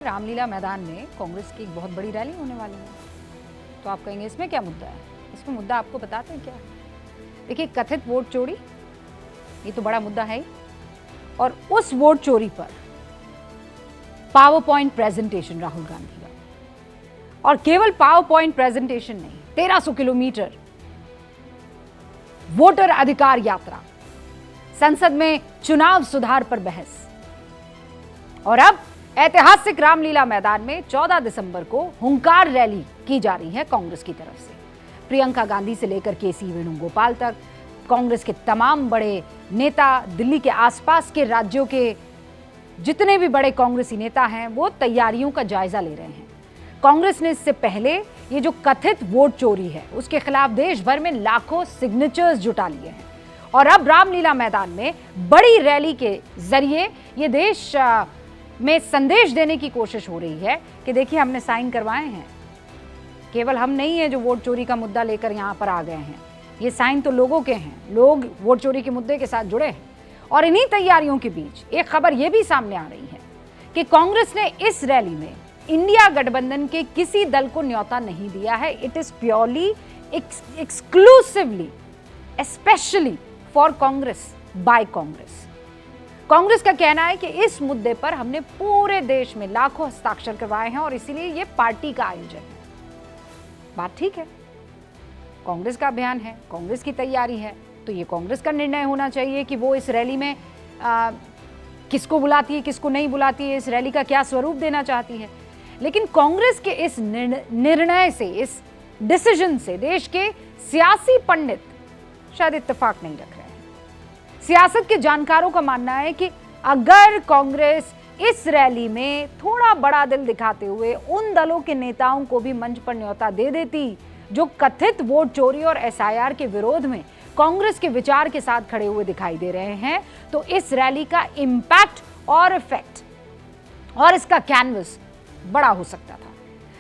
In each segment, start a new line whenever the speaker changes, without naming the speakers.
रामलीला मैदान में कांग्रेस की एक बहुत बड़ी रैली होने वाली है। तो आप कहेंगे इसमें क्या मुद्दा है? इसमें मुद्दा आपको बताते हैं क्या है। देखिए, कथित वोट चोरी, ये तो बड़ा मुद्दा है ही। और उस वोट चोरी पर power point presentation Rahul Gandhi का, और केवल पावर पॉइंट प्रेजेंटेशन नहीं, 1300 किलोमीटर वोटर अधिकार यात्रा, संसद में चुनाव सुधार पर बहस, और अब ऐतिहासिक रामलीला मैदान में 14 दिसंबर को हुंकार रैली की जा रही है कांग्रेस की तरफ से। प्रियंका गांधी से लेकर केसी वेणुगोपाल तक कांग्रेस के तमाम बड़े नेता, दिल्ली के आसपास के राज्यों के जितने भी बड़े कांग्रेसी नेता हैं, वो तैयारियों का जायजा ले रहे हैं। कांग्रेस ने इससे पहले ये जो कथित वोट चोरी है, उसके खिलाफ देश भर में लाखों सिग्नेचर्स जुटा लिए हैं, और अब रामलीला मैदान में बड़ी रैली के जरिए ये देश में संदेश देने की कोशिश हो रही है कि देखिए, हमने साइन करवाए हैं। केवल हम नहीं है जो वोट चोरी का मुद्दा लेकर यहां पर आ गए हैं, ये साइन तो लोगों के हैं। लोग वोट चोरी के मुद्दे के साथ जुड़े हैं। और इन्हीं तैयारियों के बीच एक खबर यह भी सामने आ रही है कि कांग्रेस ने इस रैली में इंडिया गठबंधन के किसी दल को न्योता नहीं दिया है। It is purely exclusively specially for Congress by Congress. Congress का कहना है कि इस मुद्दे पर हमने पूरे देश में लाखों हस्ताक्षर करवाए हैं और इसीलिए यह पार्टी का आयोजन है। बात ठीक है, कांग्रेस का अभियान है, कांग्रेस की तैयारी है, तो ये कांग्रेस का निर्णय होना चाहिए कि वो इस रैली में किसको बुलाती है, किसको नहीं बुलाती है, इस रैली का क्या स्वरूप देना चाहती है। लेकिन कांग्रेस के इस निर्णय से, इस डिसीजन से देश के सियासी पंडित शायद इत्तेफाक नहीं रख रहे हैं। सियासत के जानकारों का मानना है कि अगर कांग्रेस इस रैली में थोड़ा बड़ा दिल दिखाते हुए उन दलों के नेताओं को भी मंच पर न्योता दे देती जो कथित वोट चोरी और एसआईआर के विरोध में कांग्रेस के विचार के साथ खड़े हुए दिखाई दे रहे हैं, तो इस रैली का इंपैक्ट और इफेक्ट और इसका कैनवस बड़ा हो सकता था।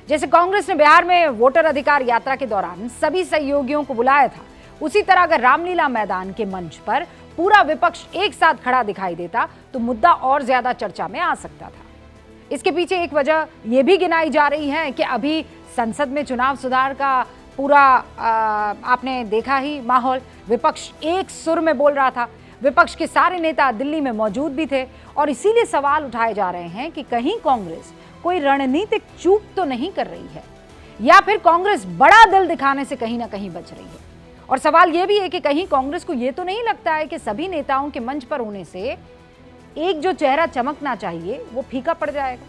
जैसे कांग्रेस ने बिहार में वोटर अधिकार यात्रा के दौरान सभी सहयोगियों को बुलाया था, उसी तरह अगर रामलीला मैदान के मंच पर पूरा विपक्ष एक साथ खड़ा दिखाई देता तो मुद्दा और ज्यादा चर्चा में आ सकता था। इसके पीछे एक वजह यह भी गिनाई जा रही है कि अभी संसद में चुनाव सुधार का पूरा आपने देखा ही माहौल, विपक्ष एक सुर में बोल रहा था। विपक्ष के सारे नेता दिल्ली में मौजूद भी थे और इसीलिए सवाल उठाए जा रहे हैं कि कहीं कांग्रेस कोई रणनीतिक चूक तो नहीं कर रही है, या फिर कांग्रेस बड़ा दिल दिखाने से कहीं ना कहीं बच रही है। और सवाल यह भी है कि कहीं कांग्रेस को यह तो नहीं लगता है कि सभी नेताओं के मंच पर होने से एक जो चेहरा चमकना चाहिए वो फीका पड़ जाएगा।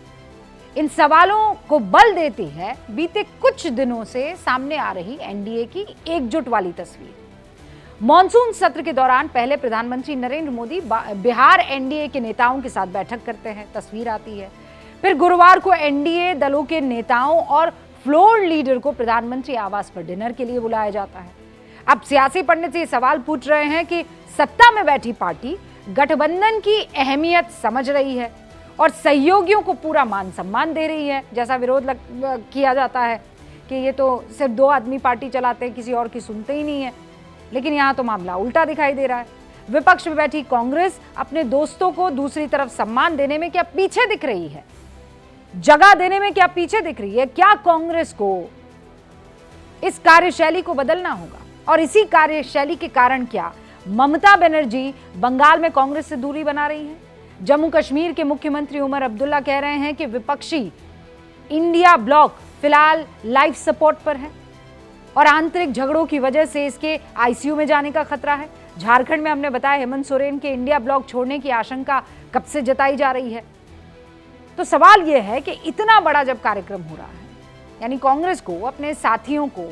इन सवालों को बल देती है बीते कुछ दिनों से सामने आ रही एनडीए की एकजुट वाली तस्वीर। मॉनसून सत्र के दौरान पहले प्रधानमंत्री नरेंद्र मोदी बिहार एनडीए के नेताओं के साथ बैठक करते हैं, तस्वीर आती है। फिर गुरुवार को एनडीए दलों के नेताओं और फ्लोर लीडर को प्रधानमंत्री आवास पर डिनर के लिए बुलाया जाता है। अब सियासी पंडित ये सवाल पूछ रहे हैं कि सत्ता में बैठी पार्टी गठबंधन की अहमियत समझ रही है और सहयोगियों को पूरा मान सम्मान दे रही है, जैसा विरोध किया जाता है कि ये तो सिर्फ दो आदमी पार्टी चलाते हैं, किसी और की सुनते ही नहीं है। लेकिन यहाँ तो मामला उल्टा दिखाई दे रहा है। विपक्ष में बैठी कांग्रेस अपने दोस्तों को दूसरी तरफ सम्मान देने में क्या पीछे दिख रही है, जगह देने में क्या पीछे दिख रही है? क्या कांग्रेस को इस कार्यशैली को बदलना होगा? और इसी कार्यशैली के कारण क्या ममता बनर्जी बंगाल में कांग्रेस से दूरी बना रही हैं? जम्मू कश्मीर के मुख्यमंत्री उमर अब्दुल्ला कह रहे हैं कि विपक्षी इंडिया ब्लॉक फिलहाल लाइफ सपोर्ट पर है और आंतरिक झगड़ों की वजह से इसके आईसीयू में जाने का खतरा है। झारखंड में हमने बताया हेमंत सोरेन के इंडिया ब्लॉक छोड़ने की आशंका कब से जताई जा रही है। तो सवाल यह है कि इतना बड़ा जब कार्यक्रम हो रहा है, यानी कांग्रेस को अपने साथियों को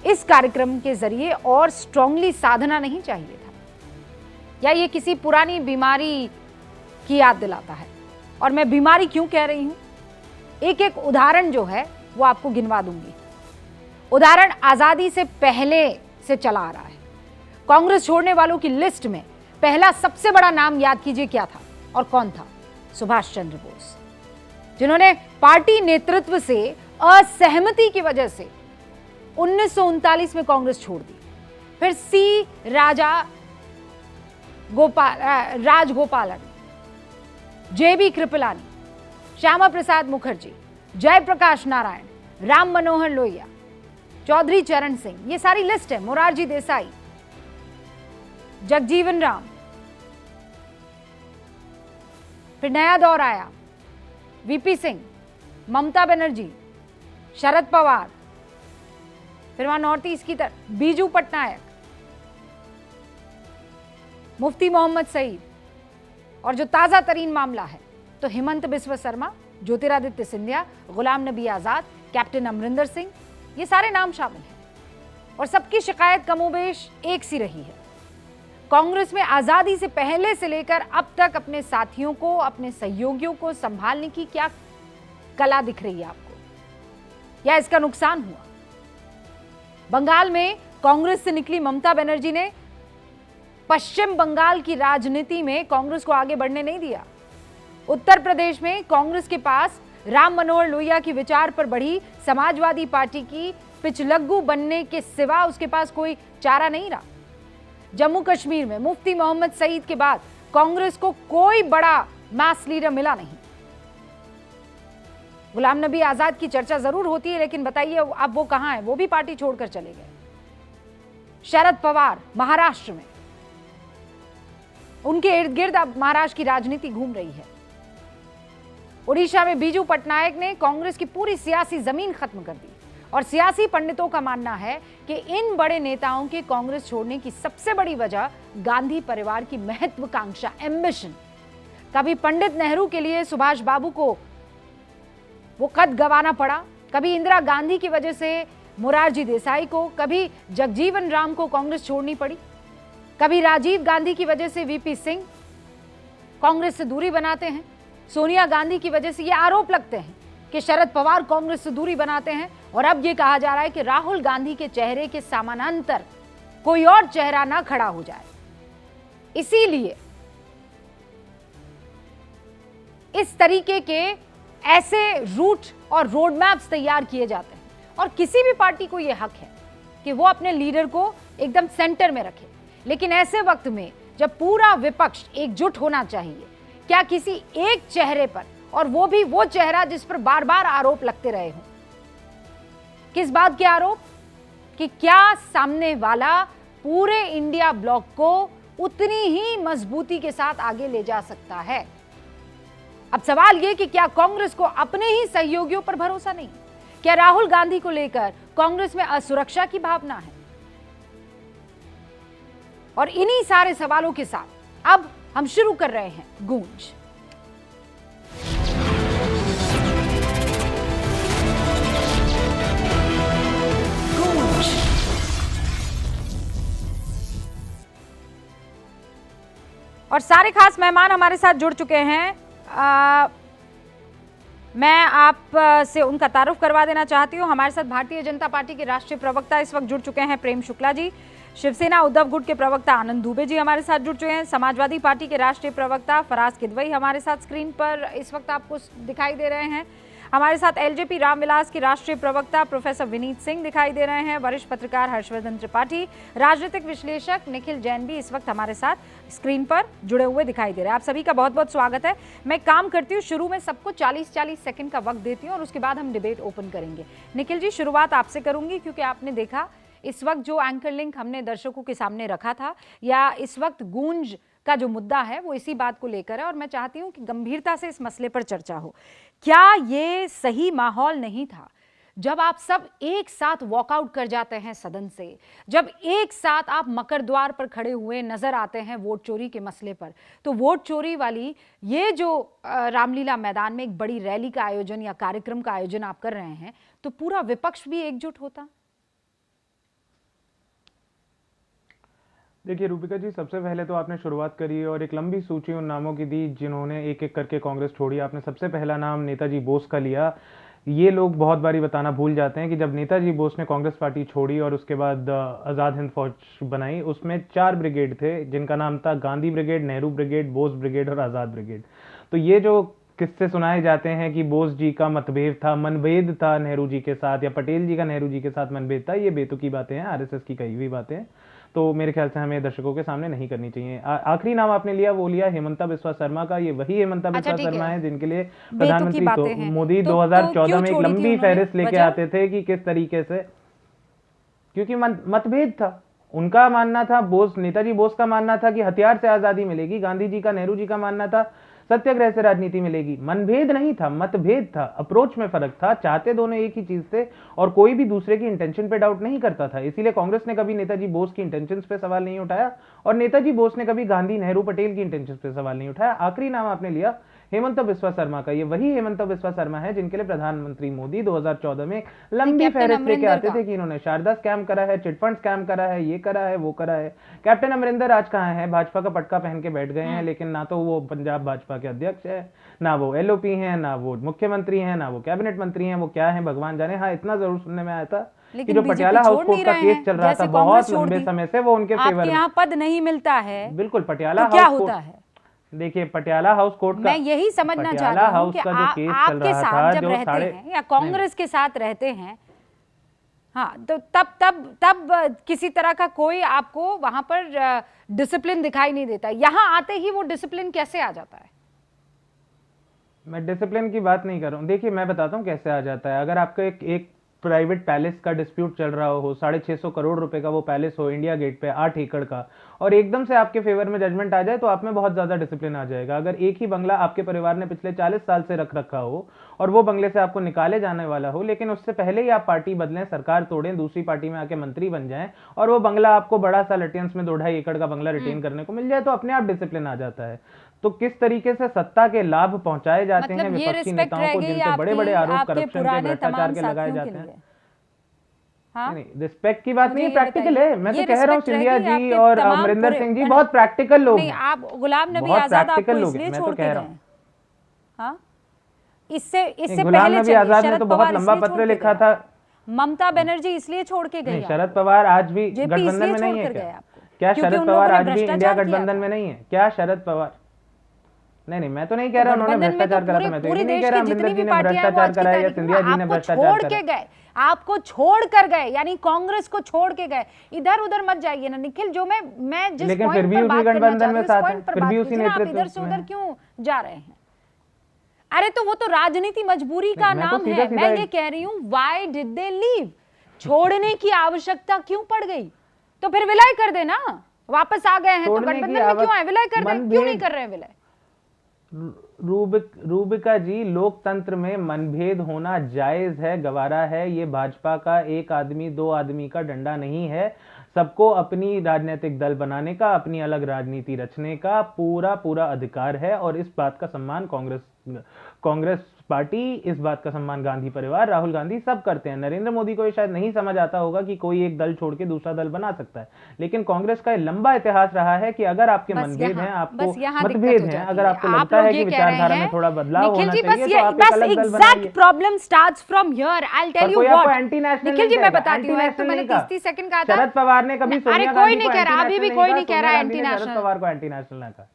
इस कार्यक्रम के जरिए और स्ट्रांगली साधना नहीं चाहिए था, या ये किसी पुरानी बीमारी की याद दिलाता है? और मैं बीमारी क्यों कह रही हूं, एक एक उदाहरण जो है वो आपको गिनवा दूंगी। उदाहरण आजादी से पहले से चला आ रहा है। कांग्रेस छोड़ने वालों की लिस्ट में पहला सबसे बड़ा नाम याद कीजिए क्या था और कौन था? सुभाष चंद्र बोस, जिन्होंने पार्टी नेतृत्व से असहमति की वजह से 1939 में कांग्रेस छोड़ दी। फिर सी राजगोपालन, जेबी कृपलानी, श्यामा प्रसाद मुखर्जी, जयप्रकाश नारायण, राम मनोहर लोहिया, चौधरी चरण सिंह, ये सारी लिस्ट है, मोरारजी देसाई, जगजीवन राम। फिर नया दौर आया, वीपी सिंह, ममता बनर्जी, शरद पवार, फिर वहां नॉर्थ ईस्ट की तरफ बीजू पटनायक, मुफ्ती मोहम्मद सईद, और जो ताजा तरीन मामला है तो हेमंत बिस्वा शर्मा, ज्योतिरादित्य सिंधिया, गुलाम नबी आजाद, कैप्टन अमरिंदर सिंह, ये सारे नाम शामिल हैं। और सबकी शिकायत कमोबेश एक सी रही है, कांग्रेस में आजादी से पहले से लेकर अब तक अपने साथियों को, अपने सहयोगियों को संभालने की क्या कला दिख रही है आपको, या इसका नुकसान हुआ? बंगाल में कांग्रेस से निकली ममता बनर्जी ने पश्चिम बंगाल की राजनीति में कांग्रेस को आगे बढ़ने नहीं दिया। उत्तर प्रदेश में कांग्रेस के पास राम मनोहर लोहिया की विचार पर बढ़ी समाजवादी पार्टी की पिछलग्गू बनने के सिवा उसके पास कोई चारा नहीं रहा। जम्मू कश्मीर में मुफ्ती मोहम्मद सईद के बाद कांग्रेस को कोई बड़ा मास लीडर मिला नहीं। गुलाम नबी आजाद की चर्चा जरूर होती है, लेकिन बताइए अब वो कहां है? वो भी पार्टी छोड़कर चले गए। शरद पवार महाराष्ट्र में, उनके इर्द गिर्द अब महाराष्ट्र की राजनीति घूम रही है। उड़ीसा में बीजू पटनायक ने कांग्रेस की पूरी सियासी जमीन खत्म कर दी, और सियासी पंडितों का मानना है कि इन बड़े नेताओं के कांग्रेस छोड़ने की सबसे बड़ी वजह गांधी परिवार की महत्वाकांक्षा, एम्बिशन। कभी पंडित नेहरू के लिए सुभाष बाबू को वो कद गंवाना पड़ा, कभी इंदिरा गांधी की वजह से मोरारजी देसाई को, कभी जगजीवन राम को कांग्रेस छोड़नी पड़ी, कभी राजीव गांधी की वजह से वीपी सिंह कांग्रेस से दूरी बनाते हैं, सोनिया गांधी की वजह से ये आरोप लगते हैं कि शरद पवार कांग्रेस से दूरी बनाते हैं, और अब ये कहा जा रहा है कि राहुल गांधी के चेहरे के समानांतर कोई और चेहरा ना खड़ा हो जाए। इसीलिए इस तरीके के ऐसे रूट और रोड मैप्स तैयार किए जाते हैं, और किसी भी पार्टी को यह हक है कि वो अपने लीडर को एकदम सेंटर में रखे। लेकिन ऐसे वक्त में जब पूरा विपक्ष एकजुट होना चाहिए, क्या किसी एक चेहरे पर, और वो भी वो चेहरा जिस पर बार बार आरोप लगते रहे हों? किस बात के आरोप? कि क्या सामने वाला पूरे इंडिया ब्लॉक को उतनी ही मजबूती के साथ आगे ले जा सकता है? अब सवाल यह कि क्या कांग्रेस को अपने ही सहयोगियों पर भरोसा नहीं? क्या राहुल गांधी को लेकर कांग्रेस में असुरक्षा की भावना है? और इन्हीं सारे सवालों के साथ अब हम शुरू कर रहे हैं गूंज। और सारे खास मेहमान हमारे साथ जुड़ चुके हैं। मैं आप से उनका तारुफ करवा देना चाहती हूँ। हमारे साथ भारतीय जनता पार्टी के राष्ट्रीय प्रवक्ता इस वक्त जुड़ चुके हैं प्रेम शुक्ला जी, शिवसेना उद्धव गुट के प्रवक्ता आनंद दुबे जी हमारे साथ जुड़ चुके हैं, समाजवादी पार्टी के राष्ट्रीय प्रवक्ता फराज किदवई हमारे साथ स्क्रीन पर इस वक्त आपको दिखाई दे रहे हैं। हमारे साथ एलजेपी रामविलास के राष्ट्रीय प्रवक्ता प्रोफेसर विनीत सिंह दिखाई दे रहे हैं, वरिष्ठ पत्रकार हर्षवर्धन त्रिपाठी, राजनीतिक विश्लेषक निखिल जैन भी इस वक्त हमारे साथ स्क्रीन पर जुड़े हुए दिखाई दे रहे हैं। आप सभी का बहुत बहुत स्वागत है। मैं काम करती हूँ, शुरू में सबको 40-40 सेकंड का वक्त देती हूँ और उसके बाद हम डिबेट ओपन करेंगे। निखिल जी, शुरुआत आपसे करूंगी, क्योंकि आपने देखा इस वक्त जो एंकर लिंक हमने दर्शकों के सामने रखा था, या इस वक्त गूंज का जो मुद्दा है वो इसी बात को लेकर है, और मैं चाहती हूं कि गंभीरता से इस मसले पर चर्चा हो। क्या ये सही माहौल नहीं था जब आप सब एक साथ वॉकआउट कर जाते हैं सदन से, जब एक साथ आप मकर द्वार पर खड़े हुए नजर आते हैं वोट चोरी के मसले पर? तो वोट चोरी वाली ये जो रामलीला मैदान में एक बड़ी रैली का आयोजन या कार्यक्रम का आयोजन आप कर रहे हैं, तो पूरा विपक्ष भी एकजुट होता।
देखिए रूपिका जी, सबसे पहले तो आपने शुरुआत करी और एक लंबी सूची उन नामों की दी जिन्होंने एक एक करके कांग्रेस छोड़ी। आपने सबसे पहला नाम नेताजी बोस का लिया। ये लोग बहुत बारी बताना भूल जाते हैं कि जब नेताजी बोस ने कांग्रेस पार्टी छोड़ी और उसके बाद आज़ाद हिंद फौज बनाई, उसमें 4 ब्रिगेड थे जिनका नाम था Gandhi brigade, Nehru brigade, Bose brigade और आज़ाद ब्रिगेड। तो ये जो किस्से सुनाए जाते हैं कि बोस जी का मनभेद था नेहरू जी के साथ, या पटेल जी का नेहरू जी के साथ मनभेद था, ये बेतुकी बातें हैं, आरएसएस की कही हुई बातें हैं। तो मेरे ख्याल से हमें दर्शकों के सामने नहीं करनी चाहिए। आखिरी नाम आपने लिया, वो लिया हेमंता बिस्वा शर्मा का। ये वही हेमंता बिस्वा शर्मा है जिनके लिए प्रधानमंत्री मोदी 2014 में एक लंबी फहरिस्त लेके आते थे कि किस तरीके से, क्योंकि मतभेद था। उनका मानना था, नेताजी बोस का मानना था कि हथियार से आजादी मिलेगी, गांधी जी का, नेहरू जी का मानना था सत्याग्रह से राजनीति मिलेगी। मनभेद नहीं था, मतभेद था, अप्रोच में फर्क था। चाहते दोनों एक ही चीज थे और कोई भी दूसरे की इंटेंशन पे डाउट नहीं करता था। इसीलिए कांग्रेस ने कभी नेताजी बोस की इंटेंशंस पे सवाल नहीं उठाया और नेताजी बोस ने कभी गांधी, नेहरू, पटेल की इंटेंशंस पे सवाल नहीं उठाया। आखिरी नाम आपने लिया हेमंता बिस्वा शर्मा का। ये वही हेमंता बिस्वा शर्मा है जिनके लिए प्रधानमंत्री मोदी 2014 में लंबी फहरिस्त लेके आते थे कि इन्होंने शारदा स्कैम करा है, चिटफंड स्कैम करा है, ये करा है, वो करा है। कैप्टन अमरिंदर आज कहां है? भाजपा का पटका पहन के बैठ गए हैं, लेकिन ना तो वो पंजाब भाजपा के अध्यक्ष है, ना वो एलओपी हैं, ना वो मुख्यमंत्री हैं, ना वो कैबिनेट मंत्री हैं। वो क्या है भगवान जाने। हाँ, इतना जरूर सुनने में आया था कि जो पटियाला हाउस कोर्ट का केस चल रहा था बहुत लंबे समय से, वो उनके फेवर में,
यहाँ पद नहीं मिलता है।
बिल्कुल, पटियाला
क्या होता है?
देखिए, पटियाला हाउस कोर्ट का,
मैं यही समझना चाहता हूँ कि आपके साथ जब रहते हैं या कांग्रेस के साथ रहते हैं, हाँ, तो तब किसी तरह का कोई आपको वहां पर डिसिप्लिन दिखाई नहीं देता। यहां आते ही वो डिसिप्लिन कैसे आ जाता है?
मैं डिसिप्लिन की बात नहीं कर रहा हूँ। देखिए, मैं बताता हूँ कैसे आ जाता है। अगर आपका एक प्राइवेट पैलेस का डिस्प्यूट चल रहा हो, 650 करोड़ रुपए का वो पैलेस हो इंडिया गेट पे, 8 एकड़ का, और एकदम से आपके फेवर में जजमेंट आ जाए तो आप में बहुत ज्यादा डिसिप्लिन आ जाएगा। अगर एक ही बंगला आपके परिवार ने पिछले 40 साल से रख रखा हो और वो बंगले से आपको निकाले जाने वाला हो, लेकिन उससे पहले ही आप पार्टी बदलें, सरकार तोड़ें, दूसरी पार्टी में आके मंत्री बन जाएं और वो बंगला आपको बड़ा सा लटियंस में 2-2.5 एकड़ का बंगला रिटेन करने को मिल जाए, तो अपने आप डिसिप्लिन आ जाता है। तो किस तरीके से सत्ता के लाभ पहुंचाए जाते हैं विपक्षी नेताओं को, जिन पे बड़े बड़े आरोप करप्शन के, भ्रष्टाचार के लगाए जाते हैं। नहीं, रिस्पेक्ट की बात नहीं, प्रैक्टिकल है। मैं तो कह रहा हूँ सिंधिया जी और अमरिंदर सिंह जी बहुत प्रैक्टिकल लोग हैं।
आप गुलाम नबी आजाद आपको इसलिए छोड़ के गए। हाँ, इससे पहले
नबी आजाद ने तो बहुत लंबा पत्र लिखा था।
ममता बनर्जी इसलिए छोड़ के गई।
शरद पवार आज भी गठबंधन में नहीं है क्या? शरद पवार आज भी इंडिया गठबंधन में नहीं है क्या? शरद पवार, नहीं, मैं तो नहीं कह रहा उन्होंने भ्रष्टाचार करा था, मैं तो नहीं कह रहा अमरिंदर जी ने भ्रष्टाचार करा है या सिंधिया जी ने भ्रष्टाचार करा।
आपको छोड़ कर गए, यानी कांग्रेस को छोड़ के गए। इधर उधर मत जाइए ना निखिल, जो मैं जिस
लेकिन फिर भी उसी गठबंधन में साथ है, फिर भी उसी
नेतृत्व में। इधर से उधर क्यों जा रहे हैं? अरे तो वो तो राजनीति मजबूरी का नाम है। मैं ये कह रही हूँ, व्हाई डिड दे लीव? छोड़ने की आवश्यकता क्यों पड़ गई? तो फिर विलय कर देना। वापस आ गए हैं तो गठबंधन में क्यों आए? विलय कर दें, क्यों नहीं कर रहे हैं विलय?
रूबिका जी, लोकतंत्र में मनभेद होना जायज है, गवारा है। ये भाजपा का एक आदमी दो आदमी का डंडा नहीं है। सबको अपनी राजनीतिक दल बनाने का, अपनी अलग राजनीति रचने का पूरा अधिकार है और इस बात का सम्मान कांग्रेस पार्टी, इस बात का सम्मान गांधी परिवार, राहुल गांधी सब करते हैं। नरेंद्र मोदी को ये शायद नहीं समझ आता होगा कि कोई एक दल छोड़ के दूसरा दल बना सकता है, लेकिन कांग्रेस का लंबा इतिहास रहा है कि अगर आपके मनभेद हैं, आपको मतभेद हैं, अगर आपको लगता है कि विचारधारा में थोड़ा बदलाव होना चाहिए, तो आप एक अलग दल बनाइए।
Problem starts from here. I will tell you what.
Anti national
Nikhil ji, मैं बताती हूं, तो मैंने 30 सेकंड कहा था।
शरद पवार ने कभी
अरे कोई नहीं कह रहा, अभी भी कोई नहीं कह रहा एंटी नेशनल।
शरद पवार को एंटी नेशनल ना कहा।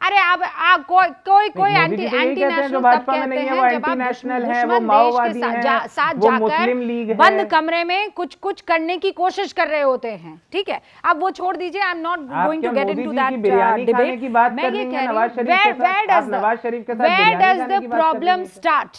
अरे अब कोई एंटी नेशनल तब कहते हैं जब आप
नेशनल है, वो माओवादी है,
साथ
वो मुस्लिम लीग है,
बंद कमरे में कुछ करने की कोशिश कर रहे होते हैं। ठीक है, अब वो छोड़ दीजिए। I am not going to get into that debate. मैं ये कह रही हूं,
नवाज शरीफ के साथ
where does the problem start?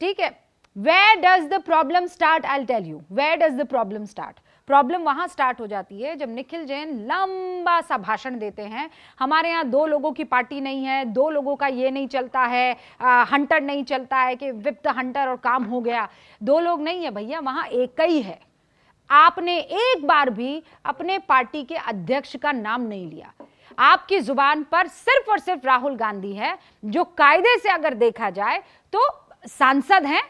ठीक है, where does the problem start? I will tell you where does the problem start. Problem वहां स्टार्ट हो जाती है जब निखिल जैन लंबा सा भाषण देते हैं। हमारे यहाँ 2 लोगों की पार्टी नहीं है, 2 लोगों का ये नहीं चलता है, हंटर नहीं चलता है कि विप द हंटर और काम हो गया। 2 लोग नहीं है भैया, वहां एक ही है। आपने एक बार भी अपने पार्टी के अध्यक्ष का नाम नहीं लिया। आपकी जुबान पर सिर्फ और सिर्फ राहुल गांधी है, जो कायदे से अगर देखा जाए तो सांसद हैं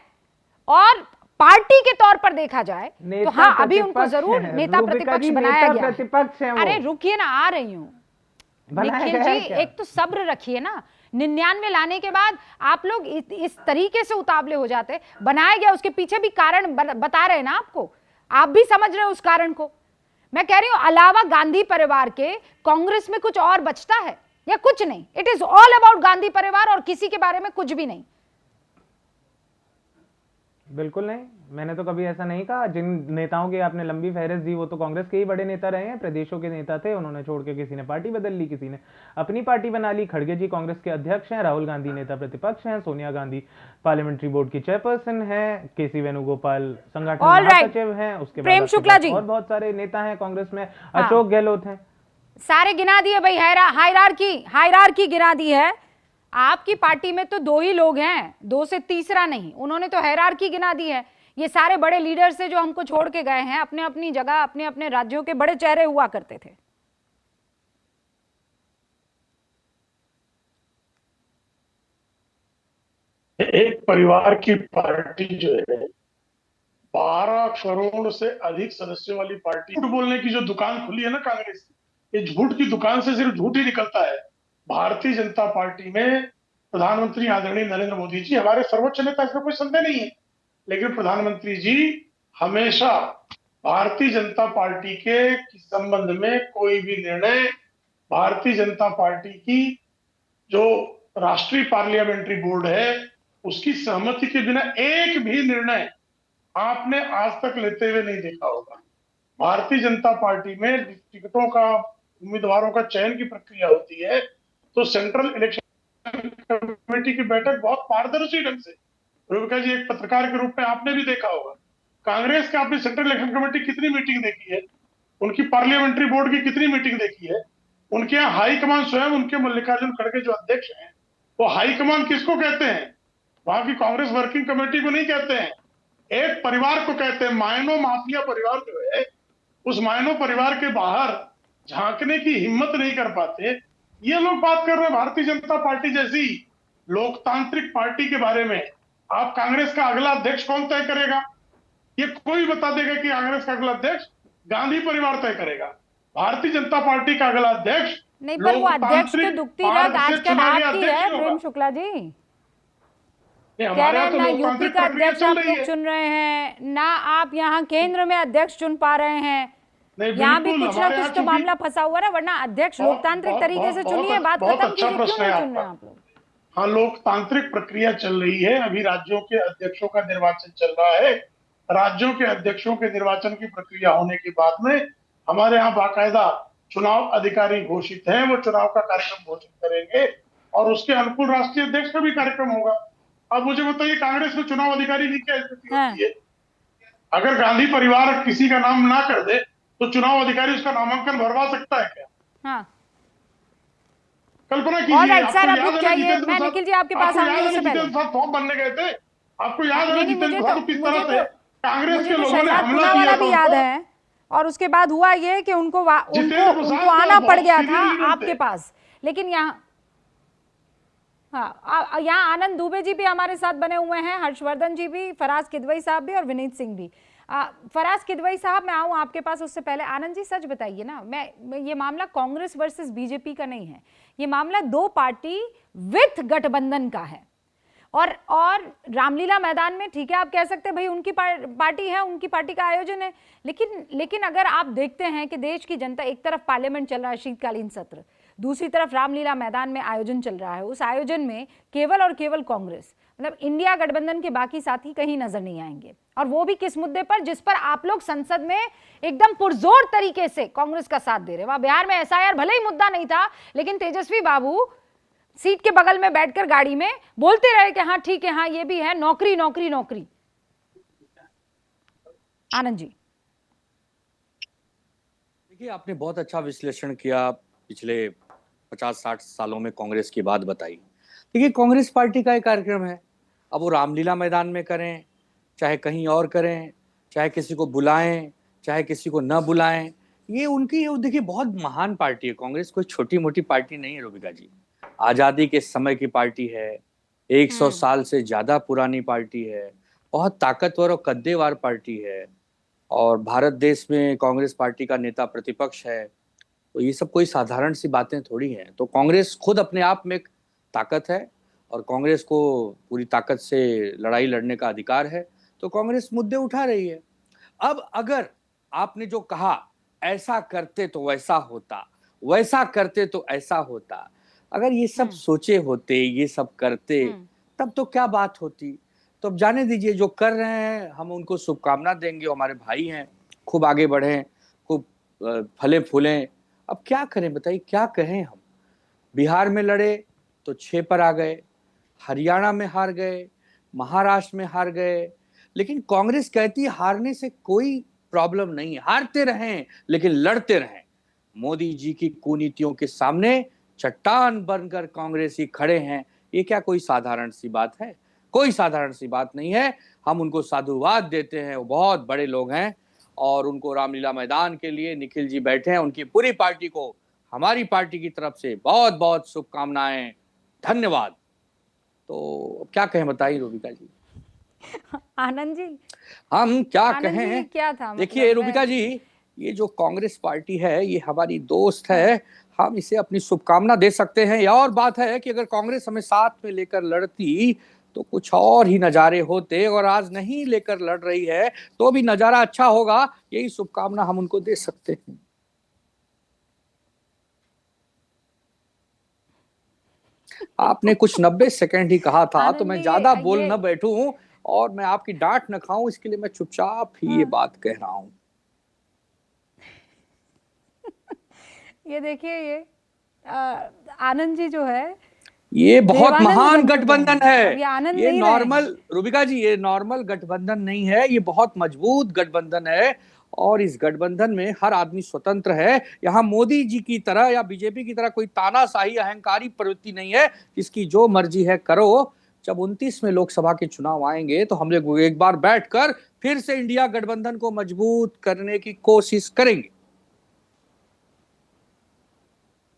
और पार्टी के तौर पर देखा जाए तो हाँ, अभी उनको जरूर नेता प्रतिपक्ष बनाया गया। अरे रुकिए ना, आ रही हूं निखिल जी, एक तो सब्र रखिए ना। 99 लाने के बाद आप लोग इस तरीके से उतावले हो जाते। बनाया गया, उसके पीछे भी कारण बता रहे हैं ना आपको, आप भी समझ रहे हो उस कारण को। मैं कह रही हूं, अलावा गांधी परिवार के कांग्रेस में कुछ और बचता है या कुछ नहीं? It is all about Gandhi परिवार और किसी के बारे में कुछ भी नहीं।
बिल्कुल नहीं, मैंने तो कभी ऐसा नहीं कहा। जिन नेताओं की आपने लंबी फहरिस्त दी वो तो कांग्रेस के ही बड़े नेता रहे हैं, प्रदेशों के नेता थे। उन्होंने छोड़ के किसी ने पार्टी बदल ली, किसी ने अपनी पार्टी बना ली। खड़गे जी कांग्रेस के अध्यक्ष हैं, राहुल गांधी नेता प्रतिपक्ष हैं, सोनिया गांधी पार्लियामेंट्री बोर्ड की चेयरपर्सन है, केसी वेणुगोपाल संगठन
ऑल राइट,
महासचिव हैं, उसके बाद
प्रेम
आपके
शुक्ला
पास
जी,
और बहुत सारे नेता हैं कांग्रेस में,
हाँ,
अशोक गहलोत हैं।
सारे गिना दिए भाई, हायरार्की गिना दी है। आपकी पार्टी में तो दो ही लोग हैं, दो से तीसरा नहीं, उन्होंने तो हायरार्की गिना दी है। ये सारे बड़े लीडर से जो हमको छोड़ के गए हैं, अपने अपनी जगह अपने अपने राज्यों के बड़े चेहरे हुआ करते थे।
एक परिवार की पार्टी जो है 12 करोड़ से अधिक सदस्यों वाली पार्टी, झूठ बोलने की जो दुकान खुली है ना कांग्रेस की, ये झूठ की दुकान से सिर्फ झूठ ही निकलता है। भारतीय जनता पार्टी में प्रधानमंत्री आदरणीय नरेंद्र मोदी जी हमारे सर्वोच्च नेता, इसमें कोई संदेह नहीं है। लेकिन प्रधानमंत्री जी हमेशा भारतीय जनता पार्टी के संबंध में कोई भी निर्णय भारतीय जनता पार्टी की जो राष्ट्रीय पार्लियामेंट्री बोर्ड है उसकी सहमति के बिना एक भी निर्णय आपने आज तक लेते हुए नहीं देखा होगा। भारतीय जनता पार्टी में टिकटों का, उम्मीदवारों का चयन की प्रक्रिया होती है तो सेंट्रल इलेक्शन कमेटी की बैठक बहुत पारदर्शी ढंग से, रूबिका जी एक पत्रकार के रूप में आपने भी देखा होगा, कांग्रेस का आपने सेंट्रल इलेक्शन कमेटी कितनी मीटिंग देखी है, उनकी पार्लियामेंट्री बोर्ड की कितनी मीटिंग देखी है, उनके यहाँ हाईकमान स्वयं, उनके मल्लिकार्जुन खड़गे जो अध्यक्ष हैं, वो हाईकमान किसको कहते हैं? वहां की कांग्रेस वर्किंग कमेटी को नहीं कहते हैं, एक परिवार को कहते हैं। मायनो माफिया परिवार जो है, उस मायनो परिवार के बाहर झांकने की हिम्मत नहीं कर पाते। ये लोग बात कर रहे हैं भारतीय जनता पार्टी जैसी लोकतांत्रिक पार्टी के बारे में। आप कांग्रेस का अगला अध्यक्ष कौन तय करेगा? ये कोई बता देगा कि कांग्रेस का अगला अध्यक्ष गांधी परिवार तय करेगा। भारतीय जनता पार्टी का अगला अध्यक्ष
नहीं, पर वो अध्यक्ष तो दुखती रग आजकल आपकी है प्रेम शुक्ला जी। कह रहे हैं ना यूपी का अध्यक्ष आप लोग चुन रहे हैं, ना आप यहाँ केंद्र में अध्यक्ष चुन पा रहे हैं। यहाँ भी कुछ ना कुछ तो मामला फंसा हुआ है, वरना अध्यक्ष लोकतांत्रिक तरीके से चुनिए, बात खत्म कीजिए, क्यों नहीं चुन रहे आप लोग?
हाँ, लोकतांत्रिक प्रक्रिया चल रही है, अभी राज्यों के अध्यक्षों का निर्वाचन चल रहा है। राज्यों के अध्यक्षों के निर्वाचन की प्रक्रिया होने के बाद में हमारे यहाँ बाकायदा चुनाव अधिकारी घोषित हैं, वो चुनाव का कार्यक्रम घोषित करेंगे और उसके अनुकूल राष्ट्रीय अध्यक्ष का भी कार्यक्रम होगा। अब मुझे बताइए कांग्रेस में चुनाव अधिकारी की क्या स्थिति होती है? अगर गांधी परिवार किसी का नाम ना कर दे तो चुनाव अधिकारी उसका नामांकन भरवा सकता है क्या?
हाँ,
कल्पना कीजिए।
सर अब रुक जाइए, मैं निखिल जी आपके पास आऊंगी उससे पहले।
फॉर्म बनने गए थे, आपको याद है जितेंद्र साहब किस तरह से कांग्रेस के लोगों ने हमला
पुना
किया
वाला
था
भी याद है, और उसके बाद हुआ ये कि उनको आना पड़ गया था आपके पास। लेकिन यहाँ हाँ, यहाँ आनंद दुबे जी भी हमारे साथ बने हुए हैं, हर्षवर्धन जी भी, फराज किदवई साहब भी और विनीत सिंह भी। फराज किदवई साहब, मैं आऊं आपके पास उससे पहले आनंद जी सच बताइए ना, मैं ये मामला कांग्रेस वर्सेस बीजेपी का नहीं है, ये मामला दो पार्टी विथ गठबंधन का है। और रामलीला मैदान में ठीक है, आप कह सकते हैं भाई उनकी पार्टी है, उनकी पार्टी का आयोजन है, लेकिन अगर आप देखते हैं कि देश की जनता, एक तरफ पार्लियामेंट चल रहा है, शीतकालीन सत्र, दूसरी तरफ रामलीला मैदान में आयोजन चल रहा है, उस आयोजन में केवल और केवल कांग्रेस, मतलब इंडिया गठबंधन के बाकी साथी कहीं नजर नहीं आएंगे। और वो भी किस मुद्दे पर, जिस पर आप लोग संसद में एकदम पुरजोर तरीके से कांग्रेस का साथ दे रहे हैं। वहां बिहार में एसआईआर भले ही मुद्दा नहीं था, लेकिन तेजस्वी बाबू सीट के बगल में बैठकर गाड़ी में बोलते रहे कि हाँ ठीक है, हाँ ये भी है, नौकरी नौकरी नौकरी। आनंद जी,
देखिए आपने बहुत अच्छा विश्लेषण किया, पिछले 50-60 सालों में कांग्रेस की बात बताई। देखिए कांग्रेस पार्टी का एक कार्यक्रम है, अब वो रामलीला मैदान में करें, चाहे कहीं और करें, चाहे किसी को बुलाएं, चाहे किसी को न बुलाएं, ये उनकी, देखिए बहुत महान पार्टी है कांग्रेस, कोई छोटी मोटी पार्टी नहीं है रूबिका जी। आज़ादी के समय की पार्टी है, 100 साल से ज़्यादा पुरानी पार्टी है, बहुत ताकतवर और कद्देवार पार्टी है, और भारत देश में कांग्रेस पार्टी का नेता प्रतिपक्ष है, तो ये सब कोई साधारण सी बातें थोड़ी हैं। तो कांग्रेस खुद अपने आप में एक ताकत है, और कांग्रेस को पूरी ताकत से लड़ाई लड़ने का अधिकार है, तो कांग्रेस मुद्दे उठा रही है। अब अगर आपने जो कहा, ऐसा करते तो वैसा होता, वैसा करते तो ऐसा होता, अगर ये सब सोचे होते, ये सब करते, तब तो क्या बात होती। तो अब जाने दीजिए, जो कर रहे हैं हम उनको शुभकामना देंगे, हमारे भाई हैं, खूब आगे बढ़ें, खूब फले फूलें। अब क्या करें बताइए, क्या कहें हम। बिहार में लड़े तो 6 पर आ गए, हरियाणा में हार गए, महाराष्ट्र में हार गए, लेकिन कांग्रेस कहती है हारने से कोई प्रॉब्लम नहीं है, हारते रहें लेकिन लड़ते रहें। मोदी जी की कुनीतियों के सामने चट्टान बनकर कांग्रेसी खड़े हैं। ये क्या कोई साधारण सी बात है? कोई साधारण सी बात नहीं है। हम उनको साधुवाद देते हैं, वो बहुत बड़े लोग हैं, और उनको रामलीला मैदान के लिए निखिल जी बैठे हैं। उनकी पूरी पार्टी को हमारी पार्टी की तरफ से बहुत बहुत शुभकामनाएं, धन्यवाद। तो क्या कहें बताइए रूबिका जी।
आनंद जी,
हम क्या
आनंद जी,
कहें।
क्या था
देखिए
मतलब
रूबिका जी, ये जो कांग्रेस पार्टी है ये हमारी दोस्त है, हम इसे अपनी शुभकामना दे सकते हैं। या और बात है कि अगर कांग्रेस हमें साथ में लेकर लड़ती तो कुछ और ही नजारे होते, और आज नहीं लेकर लड़ रही है तो भी नजारा अच्छा होगा। यही शुभकामना हम उनको दे सकते हैं। आपने कुछ 90 सेकंड ही कहा था, तो
आनंद
मैं
जी,
ज्यादा बोल
ये
न बैठूं और मैं आपकी डांट न खाऊं, इसके लिए मैं चुपचाप ही ये बात कह रहा हूं।
ये देखिए, ये आनंद जी जो है
ये बहुत
देवानंद
महान
बन चुके
गठबंधन
हैं।
है।
अब ये आनंद
ये
नहीं रहे
नॉर्मल,
हैं।
रूबिका जी, ये नॉर्मल गठबंधन नहीं है, ये बहुत मजबूत गठबंधन है। और इस गठबंधन में हर आदमी स्वतंत्र है। यहाँ मोदी जी की तरह या बीजेपी की तरह कोई तानाशाही अहंकारी प्रवृत्ति नहीं है, जिसकी जो मर्जी है करो। जब 29 में लोकसभा के चुनाव आएंगे तो हम लोग एक बार बैठकर फिर से इंडिया गठबंधन को मजबूत करने की कोशिश करेंगे।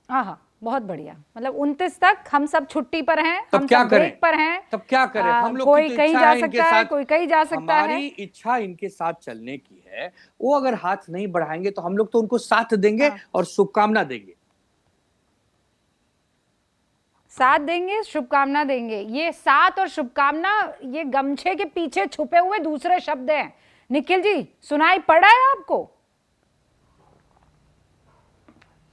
हाँ, बहुत बढ़िया। मतलब 29 तक हम सब छुट्टी पर हैं,
तब
हम
क्या
सब
करें?
ब्रेक पर हैं।
तब क्या करें? हम लोग
कोई
की तो
कहीं
इच्छा
जा
है इनके
सकता है,
साथ,
कोई कहीं जा सकता है।
हमारी इच्छा इनके साथ चलने की है। वो अगर हाथ नहीं बढ़ाएंगे तो हम लोग तो उनको साथ देंगे और शुभकामना देंगे।
साथ देंगे, शुभकामना देंगे। ये साथ और शुभकामना, ये गमछे के पीछे छुपे हुए दूसरे शब्द हैं। निखिल जी, सुनाई पड़ा है आपको?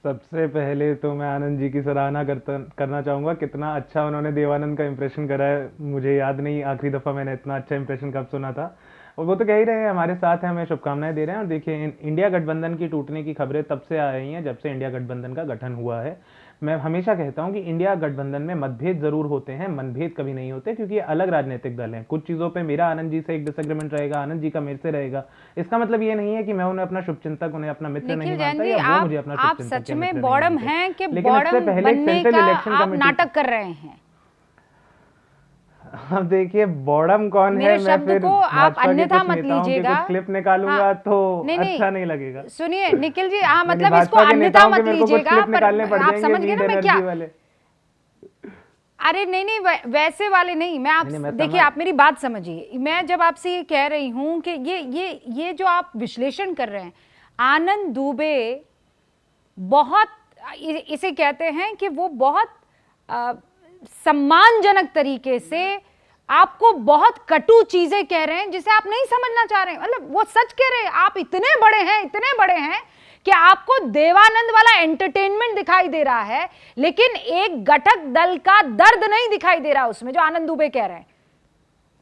सबसे पहले तो मैं आनंद जी की सराहना करना चाहूँगा। कितना अच्छा उन्होंने देवानंद का इम्प्रेशन करा है। मुझे याद नहीं आखिरी दफ़ा मैंने इतना अच्छा इम्प्रेशन कब सुना था। और वो तो कह ही रहे हैं हमारे साथ हैं, हमें शुभकामनाएं दे रहे हैं। और देखिए, इंडिया गठबंधन की टूटने की खबरें तब से आ रही हैं जब से इंडिया गठबंधन का गठन हुआ है। मैं हमेशा कहता हूं कि इंडिया गठबंधन में मतभेद जरूर होते हैं, मनभेद कभी नहीं होते, क्योंकि ये अलग राजनीतिक दल हैं। कुछ चीज़ों पे मेरा आनंद जी से एक डिसएग्रीमेंट रहेगा, आनंद जी का मेरे से रहेगा। इसका मतलब ये नहीं है कि मैं उन्हें अपना शुभचिंतक, उन्हें अपना मित्र नहीं मानता, या वो मुझे अपना
आप
शुभचिंतक
सच
या
में
मित्र नहीं
बॉडम
मानते।
हैं कि
लेकिन इससे
बॉडम
पहले एक
बनने
सेंट्रल
का
इलेक्शन
आप
कमेटी,
नाटक कर रहे हैं?
अब देखिए, बॉडम कौन है,
मेरे
मैं
शब्द
फिर
को आप
भाजपा के
अन्यथा
कुछ
मत
नेताओं की
लीजिएगा।
कुछ क्लिप निकालूंगा
हाँ,
तो
नहीं,
अच्छा नहीं लगेगा।
सुनिए निखिल जी, हाँ,
नहीं,
मतलब इसको
भाजपा के
अन्यथा
नेताओं के
मत
मेरे को कुछ
लीजिएगा,
क्लिप निकालने
पर
पड़
आप
जाएंगे
समझ गए
लीड
ना मैं
एनर्जी
क्या।
वाले।
अरे नहीं नहीं, वैसे वाले नहीं। मैं आप
नहीं, मैं
देखिए, आप मेरी बात समझिए। मैं जब आपसे ये कह रही हूं कि ये जो आप विश्लेषण कर रहे हैं, आनंद दुबे बहुत, इसे कहते हैं कि वो बहुत सम्मानजनक तरीके से आपको बहुत कटु चीजें कह रहे हैं जिसे आप नहीं समझना चाह रहे हैं। मतलब वो सच कह रहे हैं। आप इतने बड़े हैं, इतने बड़े हैं कि आपको देवानंद वाला एंटरटेनमेंट दिखाई दे रहा है, लेकिन एक घटक दल का दर्द नहीं दिखाई दे रहा उसमें, जो आनंद दुबे कह रहे हैं।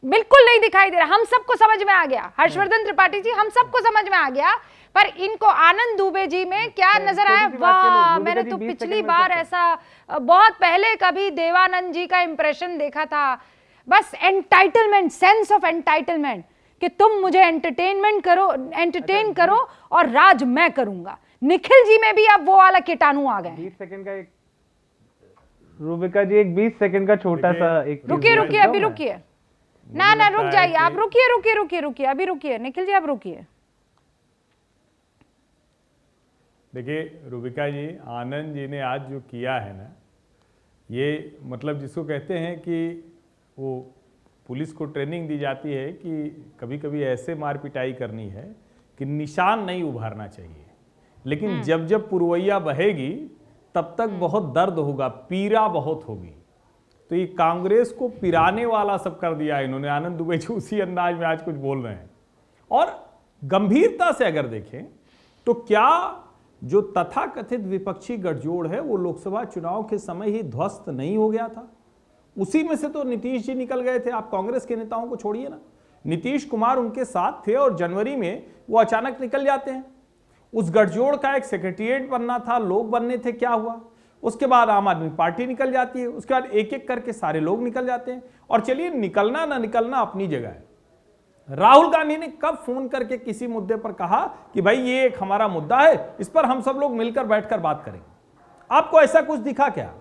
बिल्कुल नहीं दिखाई दे रहा। हम सबको समझ में आ गया, हर्षवर्धन त्रिपाठी जी, हम सबको समझ में आ गया। पर इनको आनंद दुबे जी में क्या नजर आया? वाह, मैंने तो पिछली बार ऐसा बहुत पहले कभी देवानंद जी का इंप्रेशन देखा था। बस एंटाइटलमेंट, सेंस ऑफ एंटाइटलमेंट, कि तुम मुझे एंटरटेन करो और राज मैं करूंगा। निखिल जी में भी अब वो वाला कीटाणु आ गए।
20 सेकंड का एक, रूबिका जी, एक 20 सेकंड का छोटा सा एक,
रुकिए अभी रुकिए ना रुक जाइए आप, रुकिए अभी रुकिए निखिल जी, आप रुकिए।
देखिए रूबिका जी, आनंद जी ने आज जो किया है ना, ये मतलब जिसको कहते हैं कि वो पुलिस को ट्रेनिंग दी जाती है कि कभी कभी ऐसे मार पिटाई करनी है कि निशान नहीं उभारना चाहिए, लेकिन जब जब पुरवैया बहेगी तब तक बहुत दर्द होगा, पीड़ा बहुत होगी। तो ये कांग्रेस को पिराने वाला सब कर दिया इन्होंने। आनंद दुबे जी उसी अंदाज में आज कुछ बोल रहे हैं। और गंभीरता से अगर देखें तो क्या जो तथाकथित विपक्षी गठजोड़ है वो लोकसभा चुनाव के समय ही ध्वस्त नहीं हो गया था? उसी में से तो नीतीश जी निकल गए थे। आप कांग्रेस के नेताओं को छोड़िए ना, नीतीश कुमार उनके साथ थे और जनवरी में वो अचानक निकल जाते हैं। उस गठजोड़ का एक सेक्रेटरिएट बनना था, लोग बनने थे, क्या हुआ? उसके बाद आम आदमी पार्टी निकल जाती है, उसके बाद एक एक करके सारे लोग निकल जाते हैं। और चलिए, निकलना ना निकलना अपनी जगह है। राहुल गांधी ने कब फोन करके किसी मुद्दे पर कहा कि भाई ये एक हमारा मुद्दा है, इस पर हम सब लोग मिलकर बैठकर बात करेंगे? आपको ऐसा कुछ दिखा क्या?